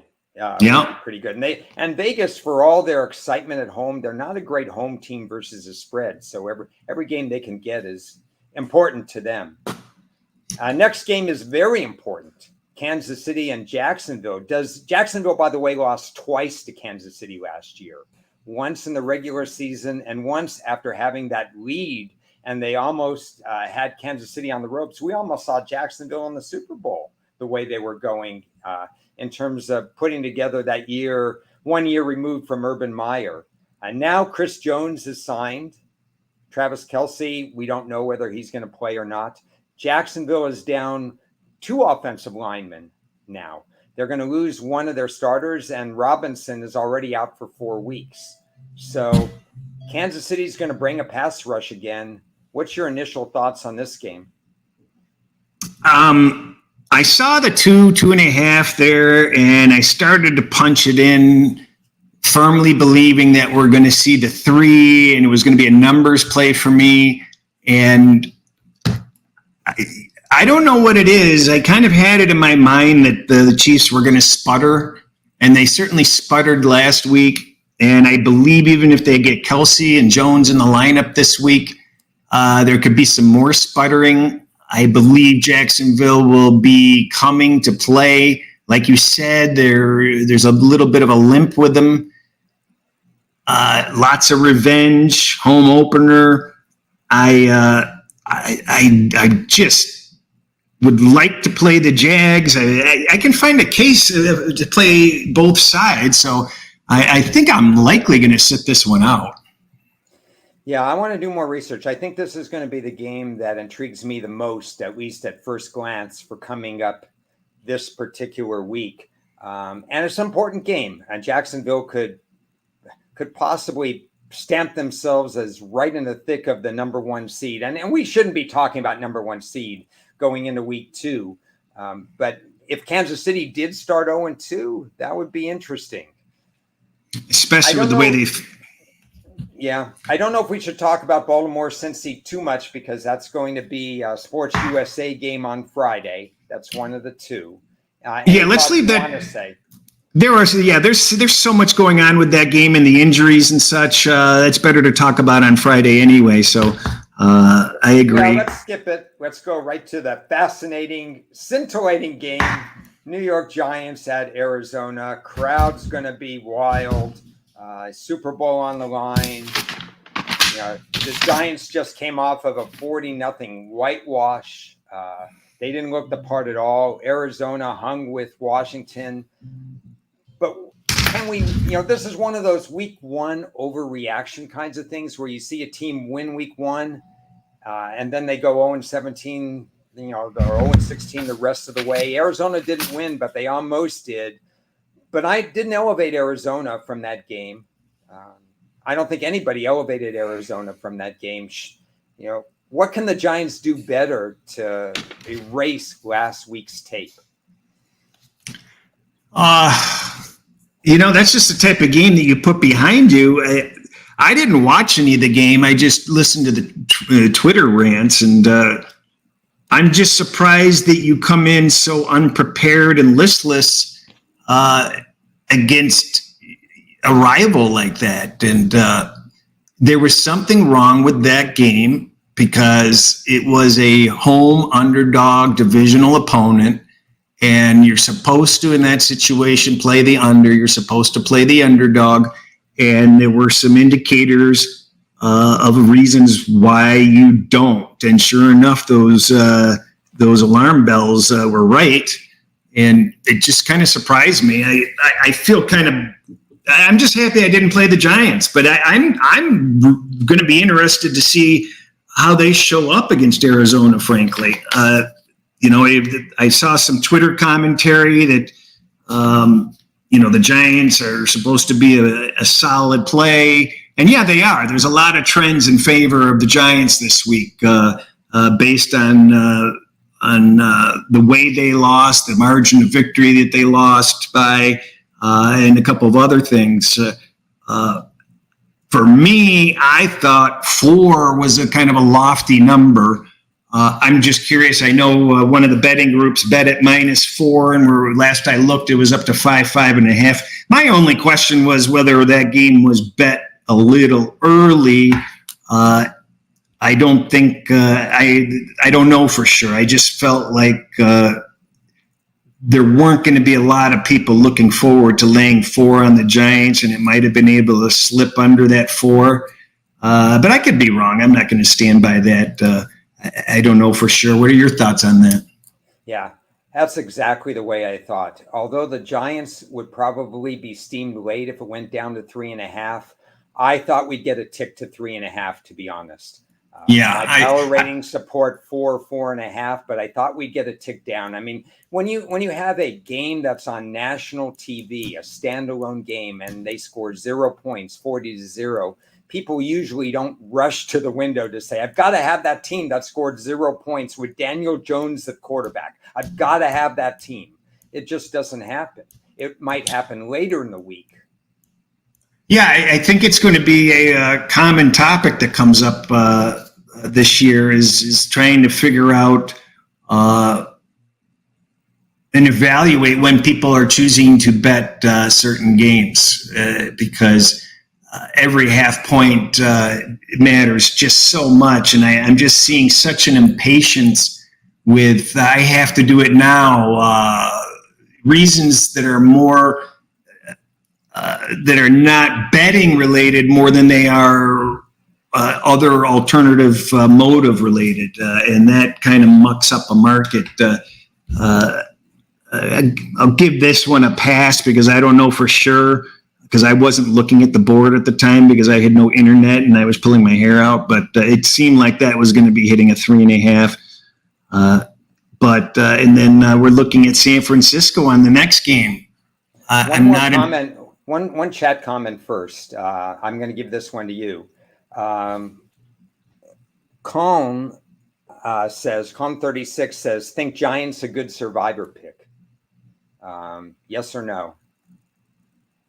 Yeah, pretty good. And Vegas, for all their excitement at home, they're not a great home team versus a spread. So every game they can get is important to them. Next game is very important. Kansas City and Jacksonville. Jacksonville, by the way, lost twice to Kansas City last year. Once in the regular season and once after having that lead, and they almost had Kansas City on the ropes. We almost saw Jacksonville in the Super Bowl the way they were going in terms of putting together that 1 year removed from Urban Meyer. And now Chris Jones is signed. Travis Kelce, we don't know whether he's going to play or not. Jacksonville is down 2 offensive linemen now. They're going to lose one of their starters, and Robinson is already out for 4 weeks. So Kansas City is going to bring a pass rush again. What's your initial thoughts on this game? I saw the 2.5 there, and I started to punch it in, firmly believing that we're going to see the 3, and it was going to be a numbers play for me. And I don't know what it is. I kind of had it in my mind that the Chiefs were going to sputter, and they certainly sputtered last week. And I believe even if they get Kelce and Jones in the lineup this week, there could be some more sputtering. I believe Jacksonville will be coming to play. Like you said, there's a little bit of a limp with them. Lots of revenge, home opener. I just would like to play the Jags. I can find a case to play both sides, so I think I'm likely going to sit this one out. Yeah, I want to do more research. I think this is going to be the game that intrigues me the most, at least at first glance, for coming up this particular week. And it's an important game. And Jacksonville could possibly stamp themselves as right in the thick of the number 1 seed. And we shouldn't be talking about number 1 seed going into week 2. But if Kansas City did start 0-2, that would be interesting. Especially with the way they've... Yeah, I don't know if we should talk about Baltimore-Cincy too much, because that's going to be a Sports USA game on Friday. That's one of the 2. Let's leave that. There's so much going on with that game and the injuries and such. It's better to talk about on Friday anyway. So I agree. Yeah, let's skip it. Let's go right to the fascinating, scintillating game. New York Giants at Arizona. Crowd's going to be wild. Super Bowl on the line. The Giants just came off of a 40-0 whitewash. They didn't look the part at all. Arizona hung with Washington. But can we, this is one of those week 1 overreaction kinds of things where you see a team win week 1 and then they go 0-17, they're 0-16 the rest of the way. Arizona didn't win, but they almost did. But I didn't elevate Arizona from that game. I don't think anybody elevated Arizona from that game. What can the Giants do better to erase last week's tape? That's just the type of game that you put behind you. I didn't watch any of the game. I just listened to the Twitter rants, and I'm just surprised that you come in so unprepared and listless against a rival like that. And there was something wrong with that game because it was a home underdog divisional opponent. And you're supposed to, in that situation, play the under. You're supposed to play the underdog. And there were some indicators of reasons why you don't. And sure enough, those alarm bells were right. And it just kind of surprised me. I feel I'm just happy I didn't play the Giants. But I'm going to be interested to see how they show up against Arizona, frankly. I saw some Twitter commentary that, the Giants are supposed to be a solid play. And yeah, they are. There's a lot of trends in favor of the Giants this week based on the way they lost, the margin of victory that they lost by, and a couple of other things. For me, I thought 4 was a kind of a lofty number. I'm just curious. I know one of the betting groups bet at -4, and last I looked, it was up to 5.5. My only question was whether that game was bet a little early. I don't think I don't know for sure. I just felt like there weren't going to be a lot of people looking forward to laying 4 on the Giants, and it might have been able to slip under that 4. But I could be wrong. I'm not going to stand by that. I don't know for sure. What are your thoughts on that? Yeah. That's exactly the way I thought. Although the Giants would probably be steamed late if it went down to 3.5, I thought we'd get a tick to 3.5, to be honest. Yeah, My power rating support 4.5, but I thought we'd get a tick down. I mean, when you have a game that's on national TV, a standalone game, and they score 0 points, 40-0, people usually don't rush to the window to say, I've got to have that team that scored 0 points with Daniel Jones, the quarterback. I've got to have that team. It just doesn't happen. It might happen later in the week. Yeah, I think it's going to be a common topic that comes up this year is trying to figure out and evaluate when people are choosing to bet certain games because every half point matters just so much. And I'm just seeing such an impatience with I have to do it now, reasons that are more that are not betting related more than they are other alternative motive related. And that kind of mucks up a market. I'll give this one a pass because I don't know for sure because I wasn't looking at the board at the time because I had no internet and I was pulling my hair out, but it seemed like that was going to be hitting a 3.5. And then we're looking at San Francisco on the next game. One chat comment first. I'm going to give this one to you. Calm 36 says, think Giants a good survivor pick? Yes or no?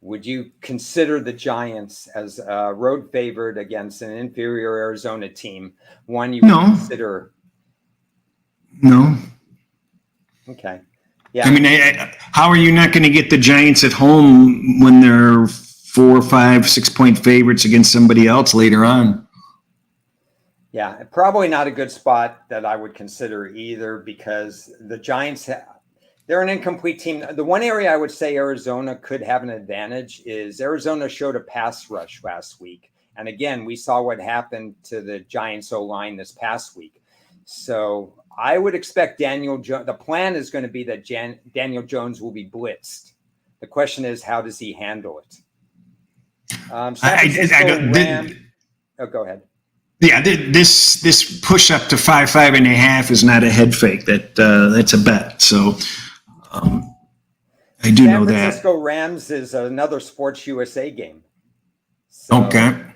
Would you consider the Giants as a road favorite against an inferior Arizona team? One you would consider? No. Okay. Yeah. I mean, how are you not going to get the Giants at home when they're 4, 5, 6 point favorites against somebody else later on? Yeah, probably not a good spot that I would consider either because the Giants, they're an incomplete team. The one area I would say Arizona could have an advantage is Arizona showed a pass rush last week. And again, we saw what happened to the Giants O-line this past week. So I would expect Daniel Jones. The plan is going to be that Daniel Jones will be blitzed. The question is, how does he handle it? Go ahead. Yeah, this push up to 5.5 is not a head fake. That's a bet. So I do know that. San Francisco Rams is another Sports USA game. So, okay.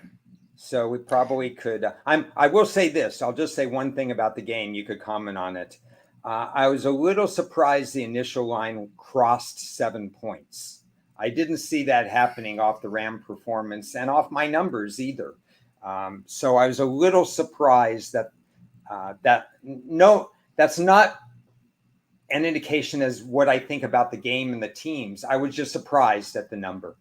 So we probably could. I will say this. I'll just say one thing about the game. You could comment on it. I was a little surprised the initial line crossed 7 points. I didn't see that happening off the Ram performance and off my numbers either. So I was a little surprised that's not an indication as what I think about the game and the teams. I was just surprised at the number.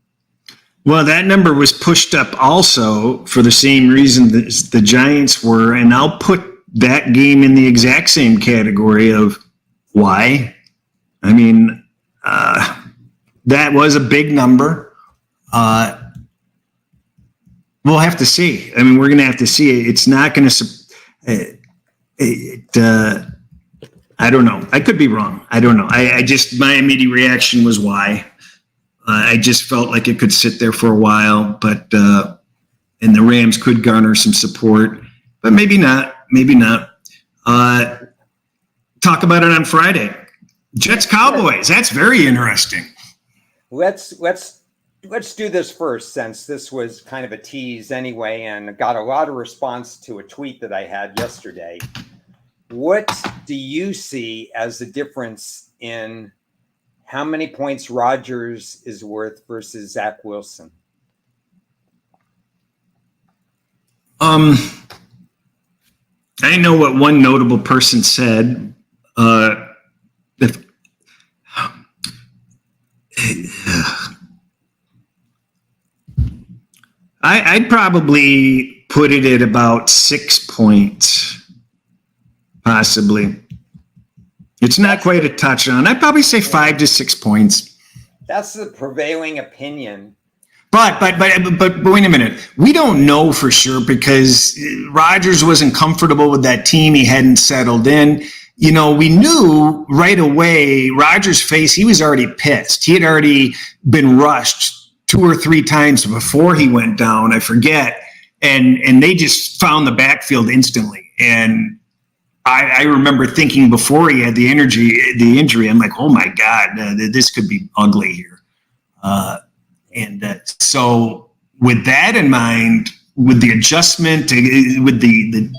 Well, that number was pushed up also for the same reason that the Giants were, and I'll put that game in the exact same category of why. I mean, that was a big number. We'll have to see. I mean, we're going to have to see. It's not going to. I don't know. I could be wrong. I don't know. My immediate reaction was why. I just felt like it could sit there for a while, but and the Rams could garner some support, but maybe not. Maybe not. Talk about it on Friday. Jets Cowboys. That's very interesting. Let's do this first, since this was kind of a tease anyway, and got a lot of response to a tweet that I had yesterday. What do you see as the difference in how many points Rodgers is worth versus Zach Wilson? I know what one notable person said. I'd probably put it at about 6 points, possibly. It's not quite a touchdown. I'd probably say 5 to 6 points. That's the prevailing opinion. But wait a minute. We don't know for sure because Rodgers wasn't comfortable with that team. He hadn't settled in. we knew right away Rodgers' face, he was already pissed. He had already been rushed 2 or 3 times before he went down, I forget. And they just found the backfield instantly. And I remember thinking before he had the injury, I'm like, oh my God, this could be ugly here. So with that in mind, with the adjustment, with the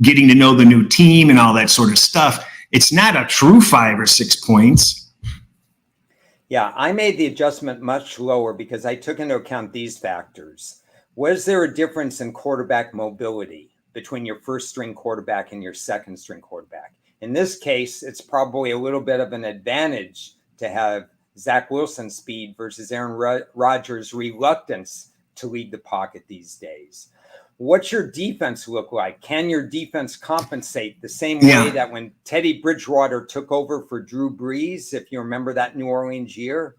getting to know the new team and all that sort of stuff, it's not a true 5 or 6 points. Yeah, I made the adjustment much lower because I took into account these factors. Was there a difference in quarterback mobility between your first string quarterback and your second string quarterback? In this case, it's probably a little bit of an advantage to have Zach Wilson's speed versus Aaron Rodgers' reluctance to lead the pocket these days. What's your defense look like? Can your defense compensate the same way that when Teddy Bridgewater took over for Drew Brees, if you remember that New Orleans year?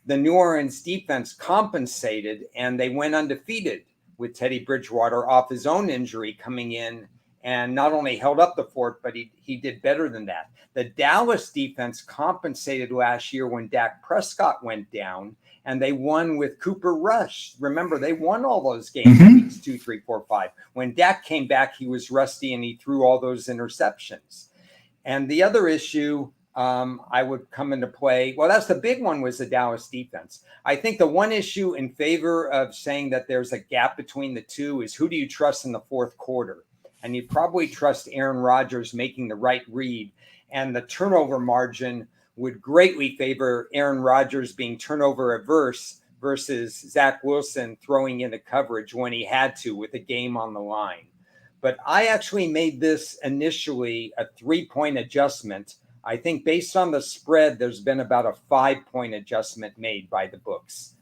The New Orleans defense compensated and they went undefeated with Teddy Bridgewater off his own injury coming in and not only held up the fort, but he did better than that. The Dallas defense compensated last year when Dak Prescott went down and they won with Cooper Rush. Remember, they won all those games, weeks 2, 3, 4, 5. When Dak came back, he was rusty and he threw all those interceptions. And the other issue I would come into play, well, that's the big one, was the Dallas defense. I think the one issue in favor of saying that there's a gap between the two is who do you trust in the fourth quarter? And you'd probably trust Aaron Rodgers making the right read. And the turnover margin would greatly favor Aaron Rodgers being turnover averse versus Zach Wilson throwing into coverage when he had to with a game on the line. But I actually made this initially a 3-point adjustment. I think based on the spread, there's been about a 5-point adjustment made by the books.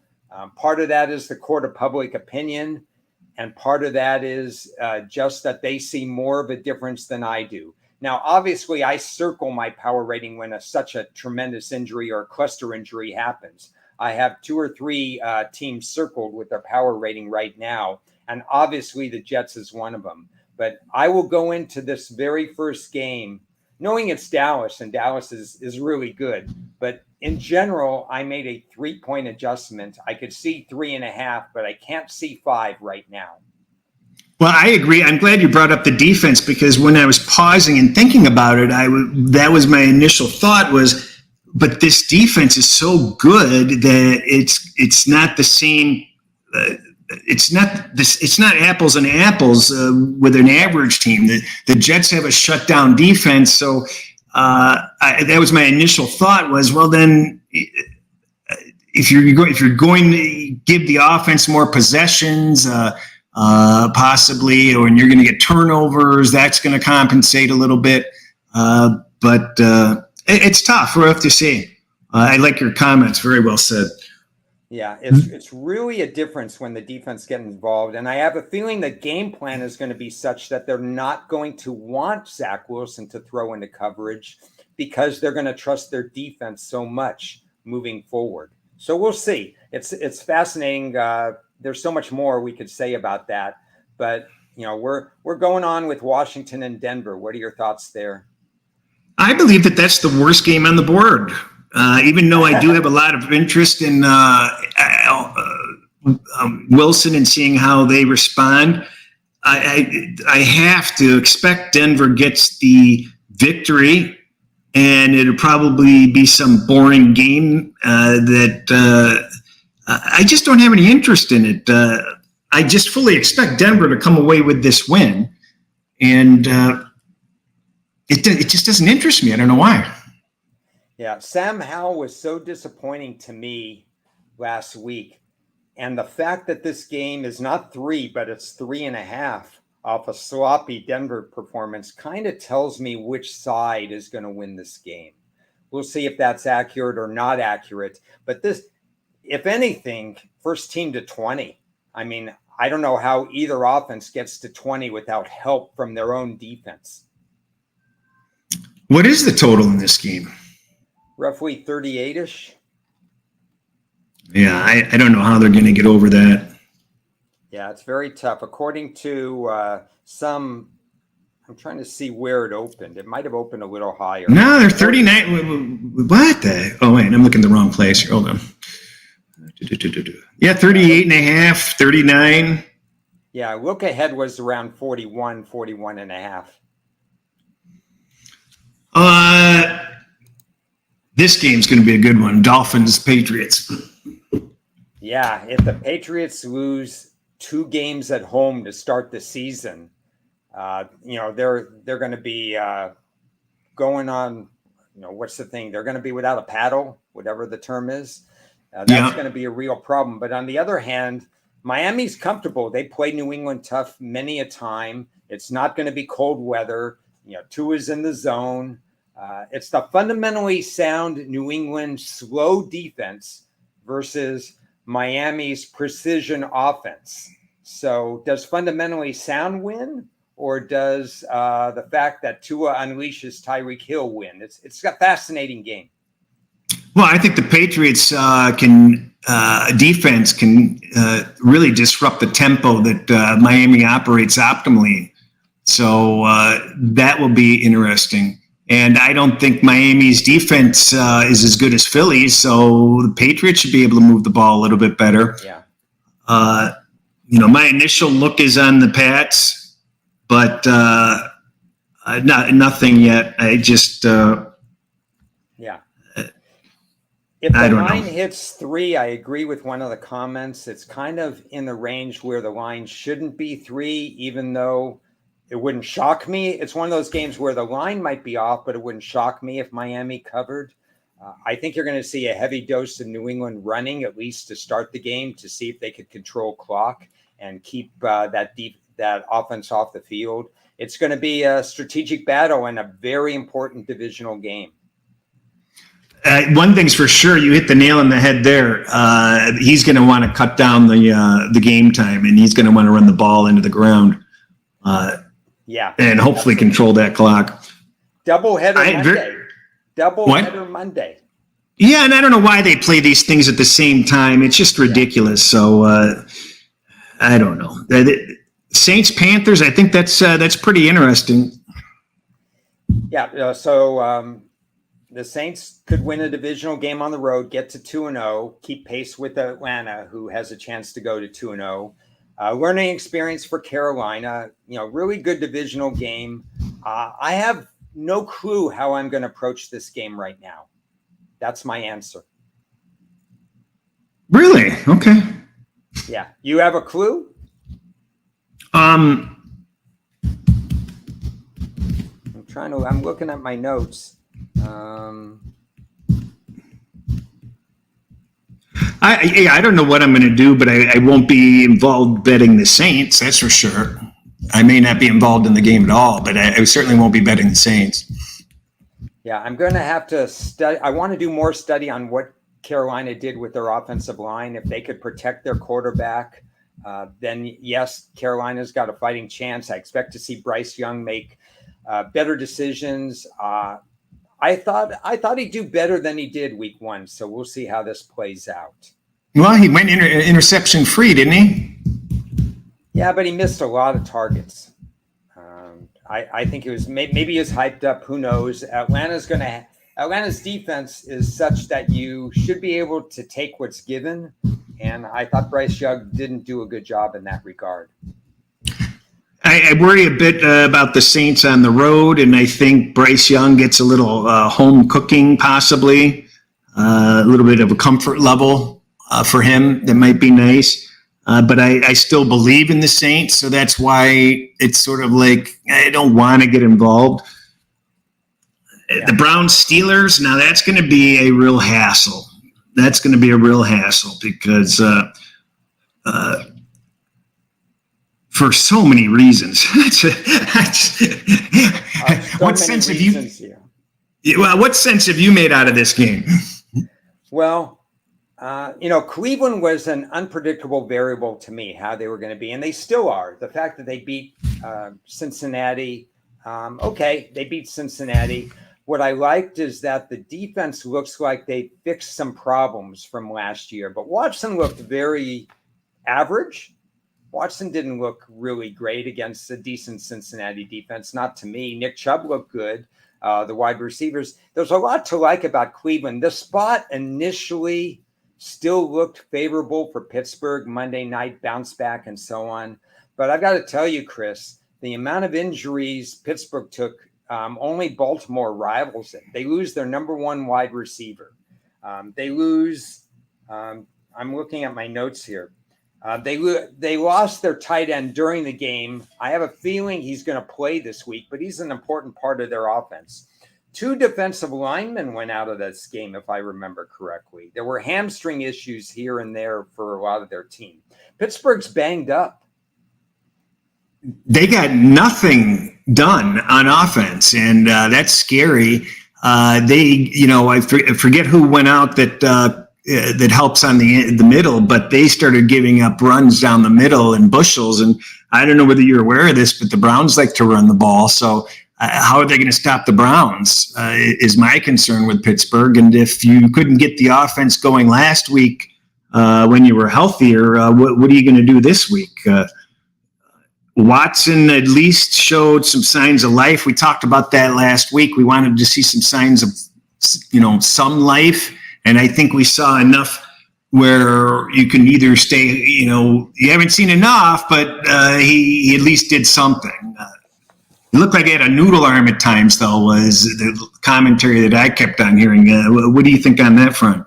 Part of that is the court of public opinion. And part of that is just that they see more of a difference than I do. Now, obviously, I circle my power rating when such a tremendous injury or cluster injury happens. I have 2 or 3 teams circled with their power rating right now. And obviously, the Jets is one of them. But I will go into this very first game knowing it's Dallas, and Dallas is really good. But in general, I made a 3-point adjustment. I could see 3.5, but I can't see 5 right now. Well, I agree. I'm glad you brought up the defense because when I was pausing and thinking about it, that was my initial thought was, but this defense is so good that it's not the same. It's not apples and apples with an average team. The Jets have a shutdown defense, so that was my initial thought. Was well then. If you're going to give the offense more possessions, possibly, or you're going to get turnovers, that's going to compensate a little bit. But it's tough. We'll have to see. I like your comments. Very well said. Yeah, it's really a difference when the defense gets involved. And I have a feeling the game plan is going to be such that they're not going to want Zach Wilson to throw into coverage because they're going to trust their defense so much moving forward. So we'll see. It's fascinating. There's so much more we could say about that. But, we're going on with Washington and Denver. What are your thoughts there? I believe that that's the worst game on the board. Even though I do have a lot of interest in Wilson and seeing how they respond, I have to expect Denver gets the victory, and it'll probably be some boring game that I just don't have any interest in it. I just fully expect Denver to come away with this win, and it just doesn't interest me. I don't know why. Yeah, Sam Howell was so disappointing to me last week. And the fact that this game is not 3, but it's 3.5 off a sloppy Denver performance kind of tells me which side is going to win this game. We'll see if that's accurate or not accurate. But this, if anything, first team to 20. I mean, I don't know how either offense gets to 20 without help from their own defense. What is the total in this game? Roughly 38-ish. Yeah, I don't know how they're going to get over that. Yeah, it's very tough. According to some I'm trying to see where it opened. It might have opened a little higher. No, they're 39. What the? Oh, wait, I'm looking in the wrong place here. Hold on. Yeah, 38 and a half, 39. Yeah, look ahead was around 41, 41 and a half. This game's going to be a good one. Dolphins, Patriots. Yeah, if the Patriots lose 2 games at home to start the season, they're going to be going on. What's the thing? They're going to be without a paddle, whatever the term is. That's going to be a real problem. But on the other hand, Miami's comfortable. They play New England tough many a time. It's not going to be cold weather. Tua's in the zone. It's the fundamentally sound New England slow defense versus Miami's precision offense. So does fundamentally sound win, or does the fact that Tua unleashes Tyreek Hill win? It's a fascinating game. Well, I think the Patriots defense can really disrupt the tempo that Miami operates optimally. So that will be interesting. And I don't think Miami's defense is as good as Philly's. So the Patriots should be able to move the ball a little bit better. Yeah. My initial look is on the Pats, but nothing yet. I just yeah. If the I don't line know. hits 3, I agree with one of the comments. It's kind of in the range where the line shouldn't be 3, even though it wouldn't shock me. It's one of those games where the line might be off, but it wouldn't shock me if Miami covered. I think you're going to see a heavy dose of New England running, at least to start the game, to see if they could control clock and keep that offense off the field. It's going to be a strategic battle and a very important divisional game. One thing's for sure, you hit the nail on the head there. He's going to want to cut down the game time, and he's going to want to run the ball into the ground. And hopefully control that clock. Doubleheader Monday. Yeah, and I don't know why they play these things at the same time. It's just ridiculous. So I don't know. Saints Panthers. I think that's pretty interesting. Yeah. So the Saints could win a divisional game on the road, get to 2-0, keep pace with Atlanta, who has a chance to go to 2-0. Learning experience for Carolina, really good divisional game. I have no clue how I'm going to approach this game right now. That's my answer. Really? Okay. Yeah. You have a clue? I'm looking at my notes. I don't know what I'm going to do, but I won't be involved betting the Saints. That's for sure. I may not be involved in the game at all, but I certainly won't be betting the Saints. Yeah, I'm going to have to study. I want to do more study on what Carolina did with their offensive line. If they could protect their quarterback, then yes, Carolina's got a fighting chance. I expect to see Bryce Young make better decisions. I thought he'd do better than he did week 1. So we'll see how this plays out. Well, he went interception free, didn't he? Yeah, but he missed a lot of targets. I think it was maybe he was hyped up. Who knows? Atlanta's defense is such that you should be able to take what's given. And I thought Bryce Young didn't do a good job in that regard. I worry a bit about the Saints on the road, and I think Bryce Young gets a little home cooking, possibly a little bit of a comfort level for him that might be nice. But I still believe in the Saints, so that's why it's sort of like I don't want to get involved. Yeah. The Browns Steelers, now that's going to be a real hassle. That's going to be a real hassle because for so many reasons. What sense have you made out of this game? Well, Cleveland was an unpredictable variable to me, how they were going to be, and they still are. The fact that they beat Cincinnati, they beat Cincinnati. What I liked is that the defense looks like they fixed some problems from last year, but Watson looked very average. Watson didn't look really great against a decent Cincinnati defense. Not to me. Nick Chubb looked good. The wide receivers. There's a lot to like about Cleveland. The spot initially still looked favorable for Pittsburgh. Monday night bounce back and so on. But I've got to tell you, Chris, the amount of injuries Pittsburgh took, only Baltimore rivals it. They lose their number one wide receiver. They lose. I'm looking at my notes here. They lost their tight end during the game. I have a feeling he's going to play this week, but he's an important part of their offense. 2 defensive linemen went out of this game, if I remember correctly. There were hamstring issues here and there for a lot of their team. Pittsburgh's banged up. They got nothing done on offense, and that's scary. I forget who went out that helps on the middle, but they started giving up runs down the middle in bushels. And I don't know whether you're aware of this, but the Browns like to run the ball. So how are they going to stop the Browns is my concern with Pittsburgh. And if you couldn't get the offense going last week when you were healthier, what are you going to do this week? Watson at least showed some signs of life. We talked about that last week. We wanted to see some signs of, some life. And I think we saw enough where you can either stay, you haven't seen enough, but he at least did something. It looked like he had a noodle arm at times, though, was the commentary that I kept on hearing. What do you think on that front?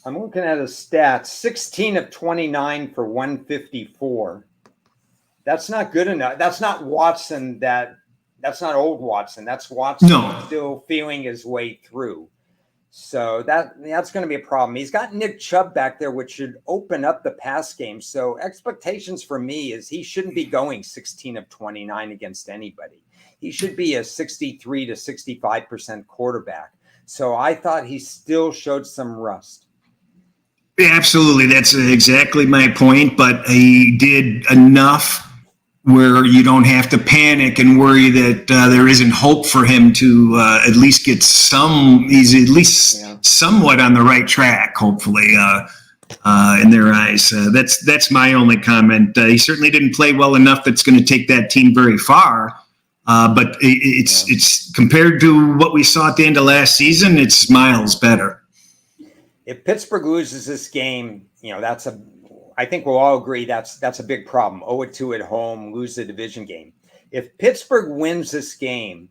I'm looking at his stats, 16 of 29 for 154. That's not good enough. That's not Watson. That's not old Watson. That's Watson still feeling his way through. So that's going to be a problem. He's got Nick Chubb back there, which should open up the pass game. So expectations for me is he shouldn't be going 16 of 29 against anybody. He should be a 63 to 65% quarterback. So I thought he still showed some rust. Yeah, absolutely. That's exactly my point. But he did enough where you don't have to panic and worry that there isn't hope for him to at least get he's at least somewhat on the right track, hopefully, in their eyes. That's my only comment. He certainly didn't play well enough that's going to take that team very far. But it's compared to what we saw at the end of last season, it's miles better. If Pittsburgh loses this game, I think we'll all agree that's a big problem. 0-2 at home, lose the division game. If Pittsburgh wins this game,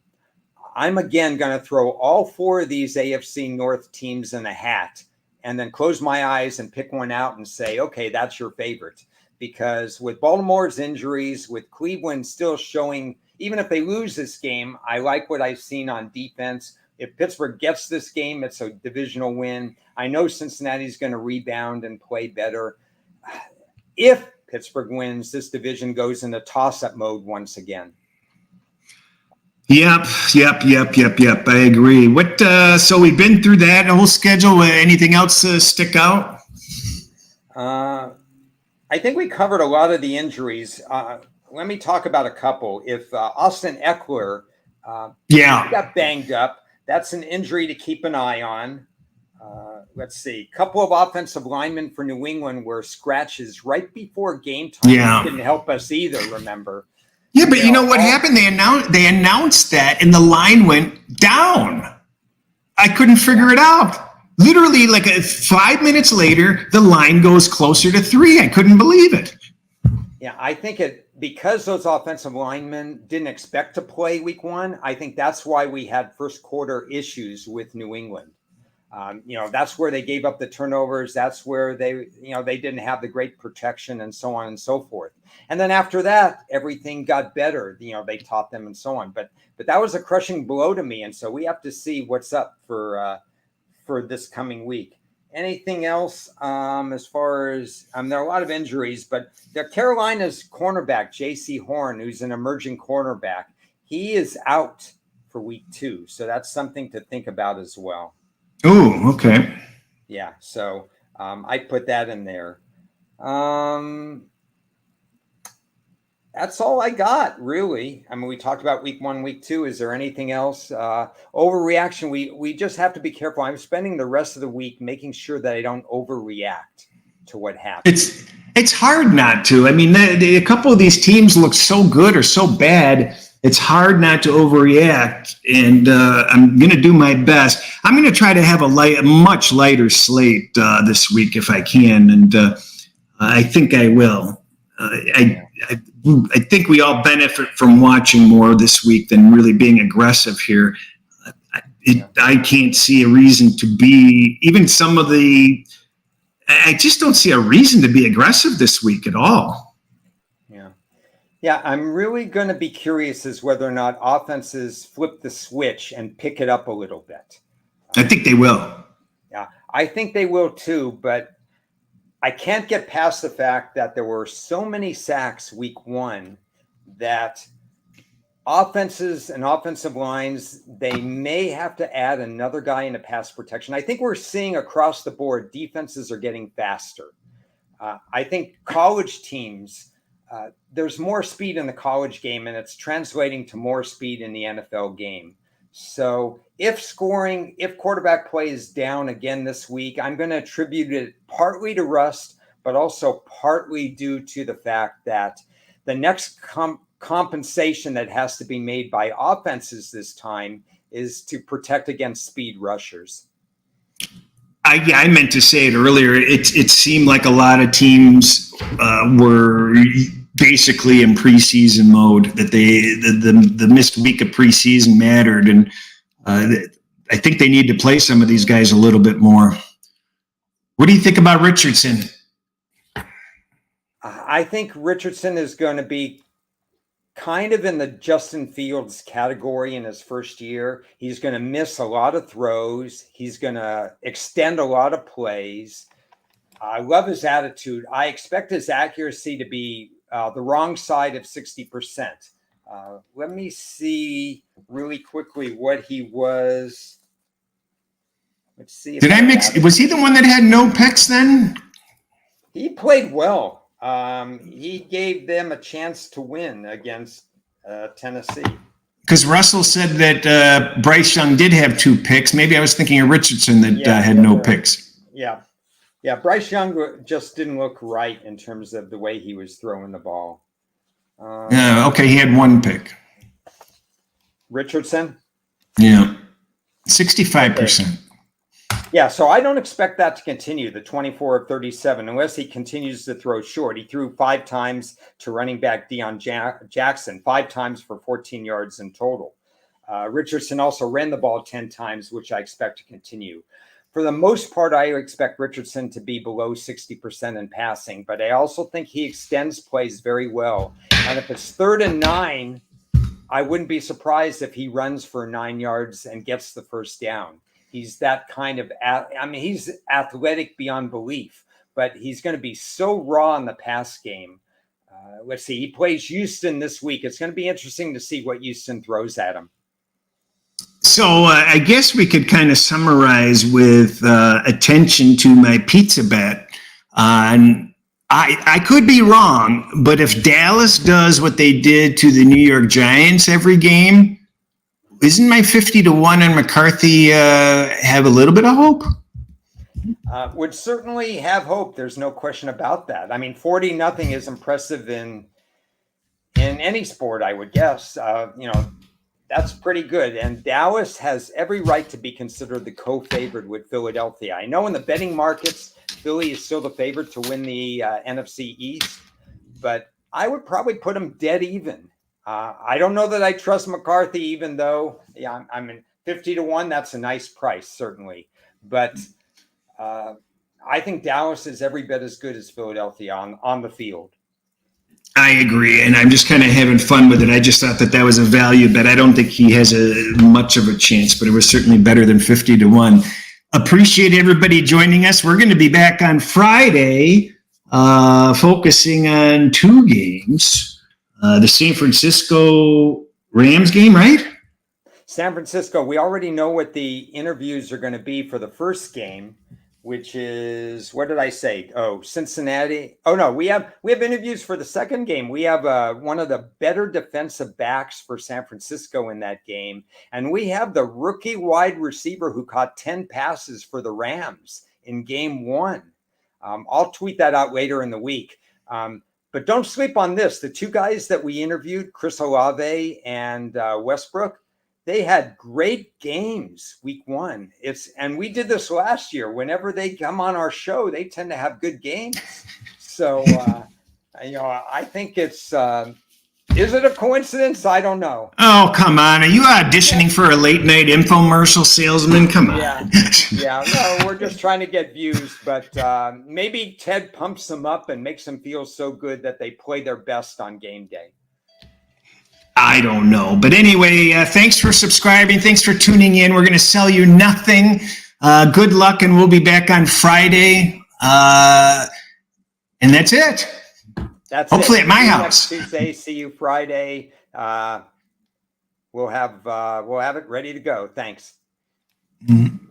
I'm again going to throw all 4 of these AFC North teams in a hat and then close my eyes and pick one out and say, okay, that's your favorite. Because with Baltimore's injuries, with Cleveland still showing, even if they lose this game, I like what I've seen on defense. If Pittsburgh gets this game, it's a divisional win. I know Cincinnati's going to rebound and play better. If Pittsburgh wins, this division goes into toss-up mode once again. Yep. I agree. So we've been through that whole schedule. Anything else stick out? I think we covered a lot of the injuries. Let me talk about a couple. If Austin Eckler got banged up, that's an injury to keep an eye on. Let's see. A couple of offensive linemen for New England were scratches right before game time. Yeah. It didn't help us either, remember? Yeah, but you know what happened? They announced that, and the line went down. I couldn't figure it out. Literally, 5 minutes later, the line goes closer to 3. I couldn't believe it. Yeah, I think because those offensive linemen didn't expect to play week 1, I think that's why we had first quarter issues with New England. That's where they gave up the turnovers. That's where they didn't have the great protection and so on and so forth. And then after that, everything got better. They taught them and so on. But that was a crushing blow to me. And so we have to see what's up for this coming week. Anything else as far as there are a lot of injuries, but Carolina's cornerback, J.C. Horn, who's an emerging cornerback, he is out for week 2. So that's something to think about as well. Oh, okay. Yeah, so I put that in there. That's all I got, really. I mean, we talked about week 1, week 2. Is there anything else? Overreaction, we just have to be careful. I'm spending the rest of the week making sure that I don't overreact to what happens. It's hard not to. I mean, a couple of these teams look so good or so bad. It's hard not to overreact, and I'm going to do my best. I'm going to try to have a much lighter slate this week if I can, and I think I will. I think we all benefit from watching more this week than really being aggressive here. I can't see a reason to be, even some of the, I just don't see a reason to be aggressive this week at all. Yeah, I'm really going to be curious as whether or not offenses flip the switch and pick it up a little bit. I think they will. Yeah, I think they will too, but I can't get past the fact that there were so many sacks week 1 that offenses and offensive lines, they may have to add another guy into pass protection. I think we're seeing across the board, defenses are getting faster. I think college teams, there's more speed in the college game, and it's translating to more speed in the NFL game. So if quarterback play is down again this week, I'm going to attribute it partly to rust, but also partly due to the fact that the next compensation that has to be made by offenses this time is to protect against speed rushers. I meant to say it earlier. It seemed like a lot of teams were basically in preseason mode. That the missed week of preseason mattered, and I think they need to play some of these guys a little bit more. What do you think about Richardson? I think Richardson is going to be kind of in the Justin Fields category in his first year. He's going to miss a lot of throws. He's going to extend a lot of plays. I love his attitude. I expect his accuracy to be the wrong side of 60%. Let me see really quickly what he was. Let's see. Did I mix? Was he the one that had no picks then? He played well. He gave them a chance to win against Tennessee. Because Russell said that Bryce Young did have 2 picks. Maybe I was thinking of Richardson that had no picks. Yeah. Bryce Young just didn't look right in terms of the way he was throwing the ball. Okay, he had 1 pick. Richardson? Yeah, 65%. Okay. Yeah, so I don't expect that to continue, the 24 of 37, unless he continues to throw short. He threw 5 times to running back Deion Jackson, 5 times for 14 yards in total. Richardson also ran the ball 10 times, which I expect to continue. For the most part, I expect Richardson to be below 60% in passing, but I also think he extends plays very well. And if it's 3rd and 9, I wouldn't be surprised if he runs for 9 yards and gets the first down. He's that kind of, he's athletic beyond belief, but he's going to be so raw in the pass game. Let's see, he plays Houston this week. It's going to be interesting to see what Houston throws at him. So I guess we could kind of summarize with attention to my pizza bet. I could be wrong, but if Dallas does what they did to the New York Giants every game, isn't my 50-1 on McCarthy have a little bit of hope? Would certainly have hope. There's no question about that. 40-0 is impressive in any sport, I would guess. That's pretty good. And Dallas has every right to be considered the co-favorite with Philadelphia. I know in the betting markets, Philly is still the favorite to win the NFC East, but I would probably put them dead even. I don't know that I trust McCarthy, even though 50-1. That's a nice price, certainly. But I think Dallas is every bit as good as Philadelphia on the field. I agree, and I'm just kind of having fun with it. I just thought that was a value bet. I don't think he has much of a chance, but it was certainly better than 50-1. Appreciate everybody joining us. We're going to be back on Friday, focusing on 2 games. The San Francisco Rams game, right? San Francisco. We already know what the interviews are going to be for the first game, which is, what did I say? Oh, Cincinnati. Oh no, we have interviews for the second game. We have one of the better defensive backs for San Francisco in that game, and we have the rookie wide receiver who caught 10 passes for the Rams in game 1. I'll tweet that out later in the week. But don't sleep on this. The two guys that we interviewed, Chris Olave and Westbrook, they had great games week one. And we did this last year. Whenever they come on our show, they tend to have good games. So, I think it's, is it a coincidence? I don't know. Oh, come on. Are you auditioning for a late night infomercial salesman? Come on. Yeah, no, we're just trying to get views, but maybe Ted pumps them up and makes them feel so good that they play their best on game day. I don't know. But anyway, thanks for subscribing. Thanks for tuning in. We're going to sell you nothing. Good luck, and we'll be back on Friday. And that's it. That's hopefully it. At my See you house. Next Tuesday. See you Friday. We'll have it ready to go. Thanks. Mm-hmm.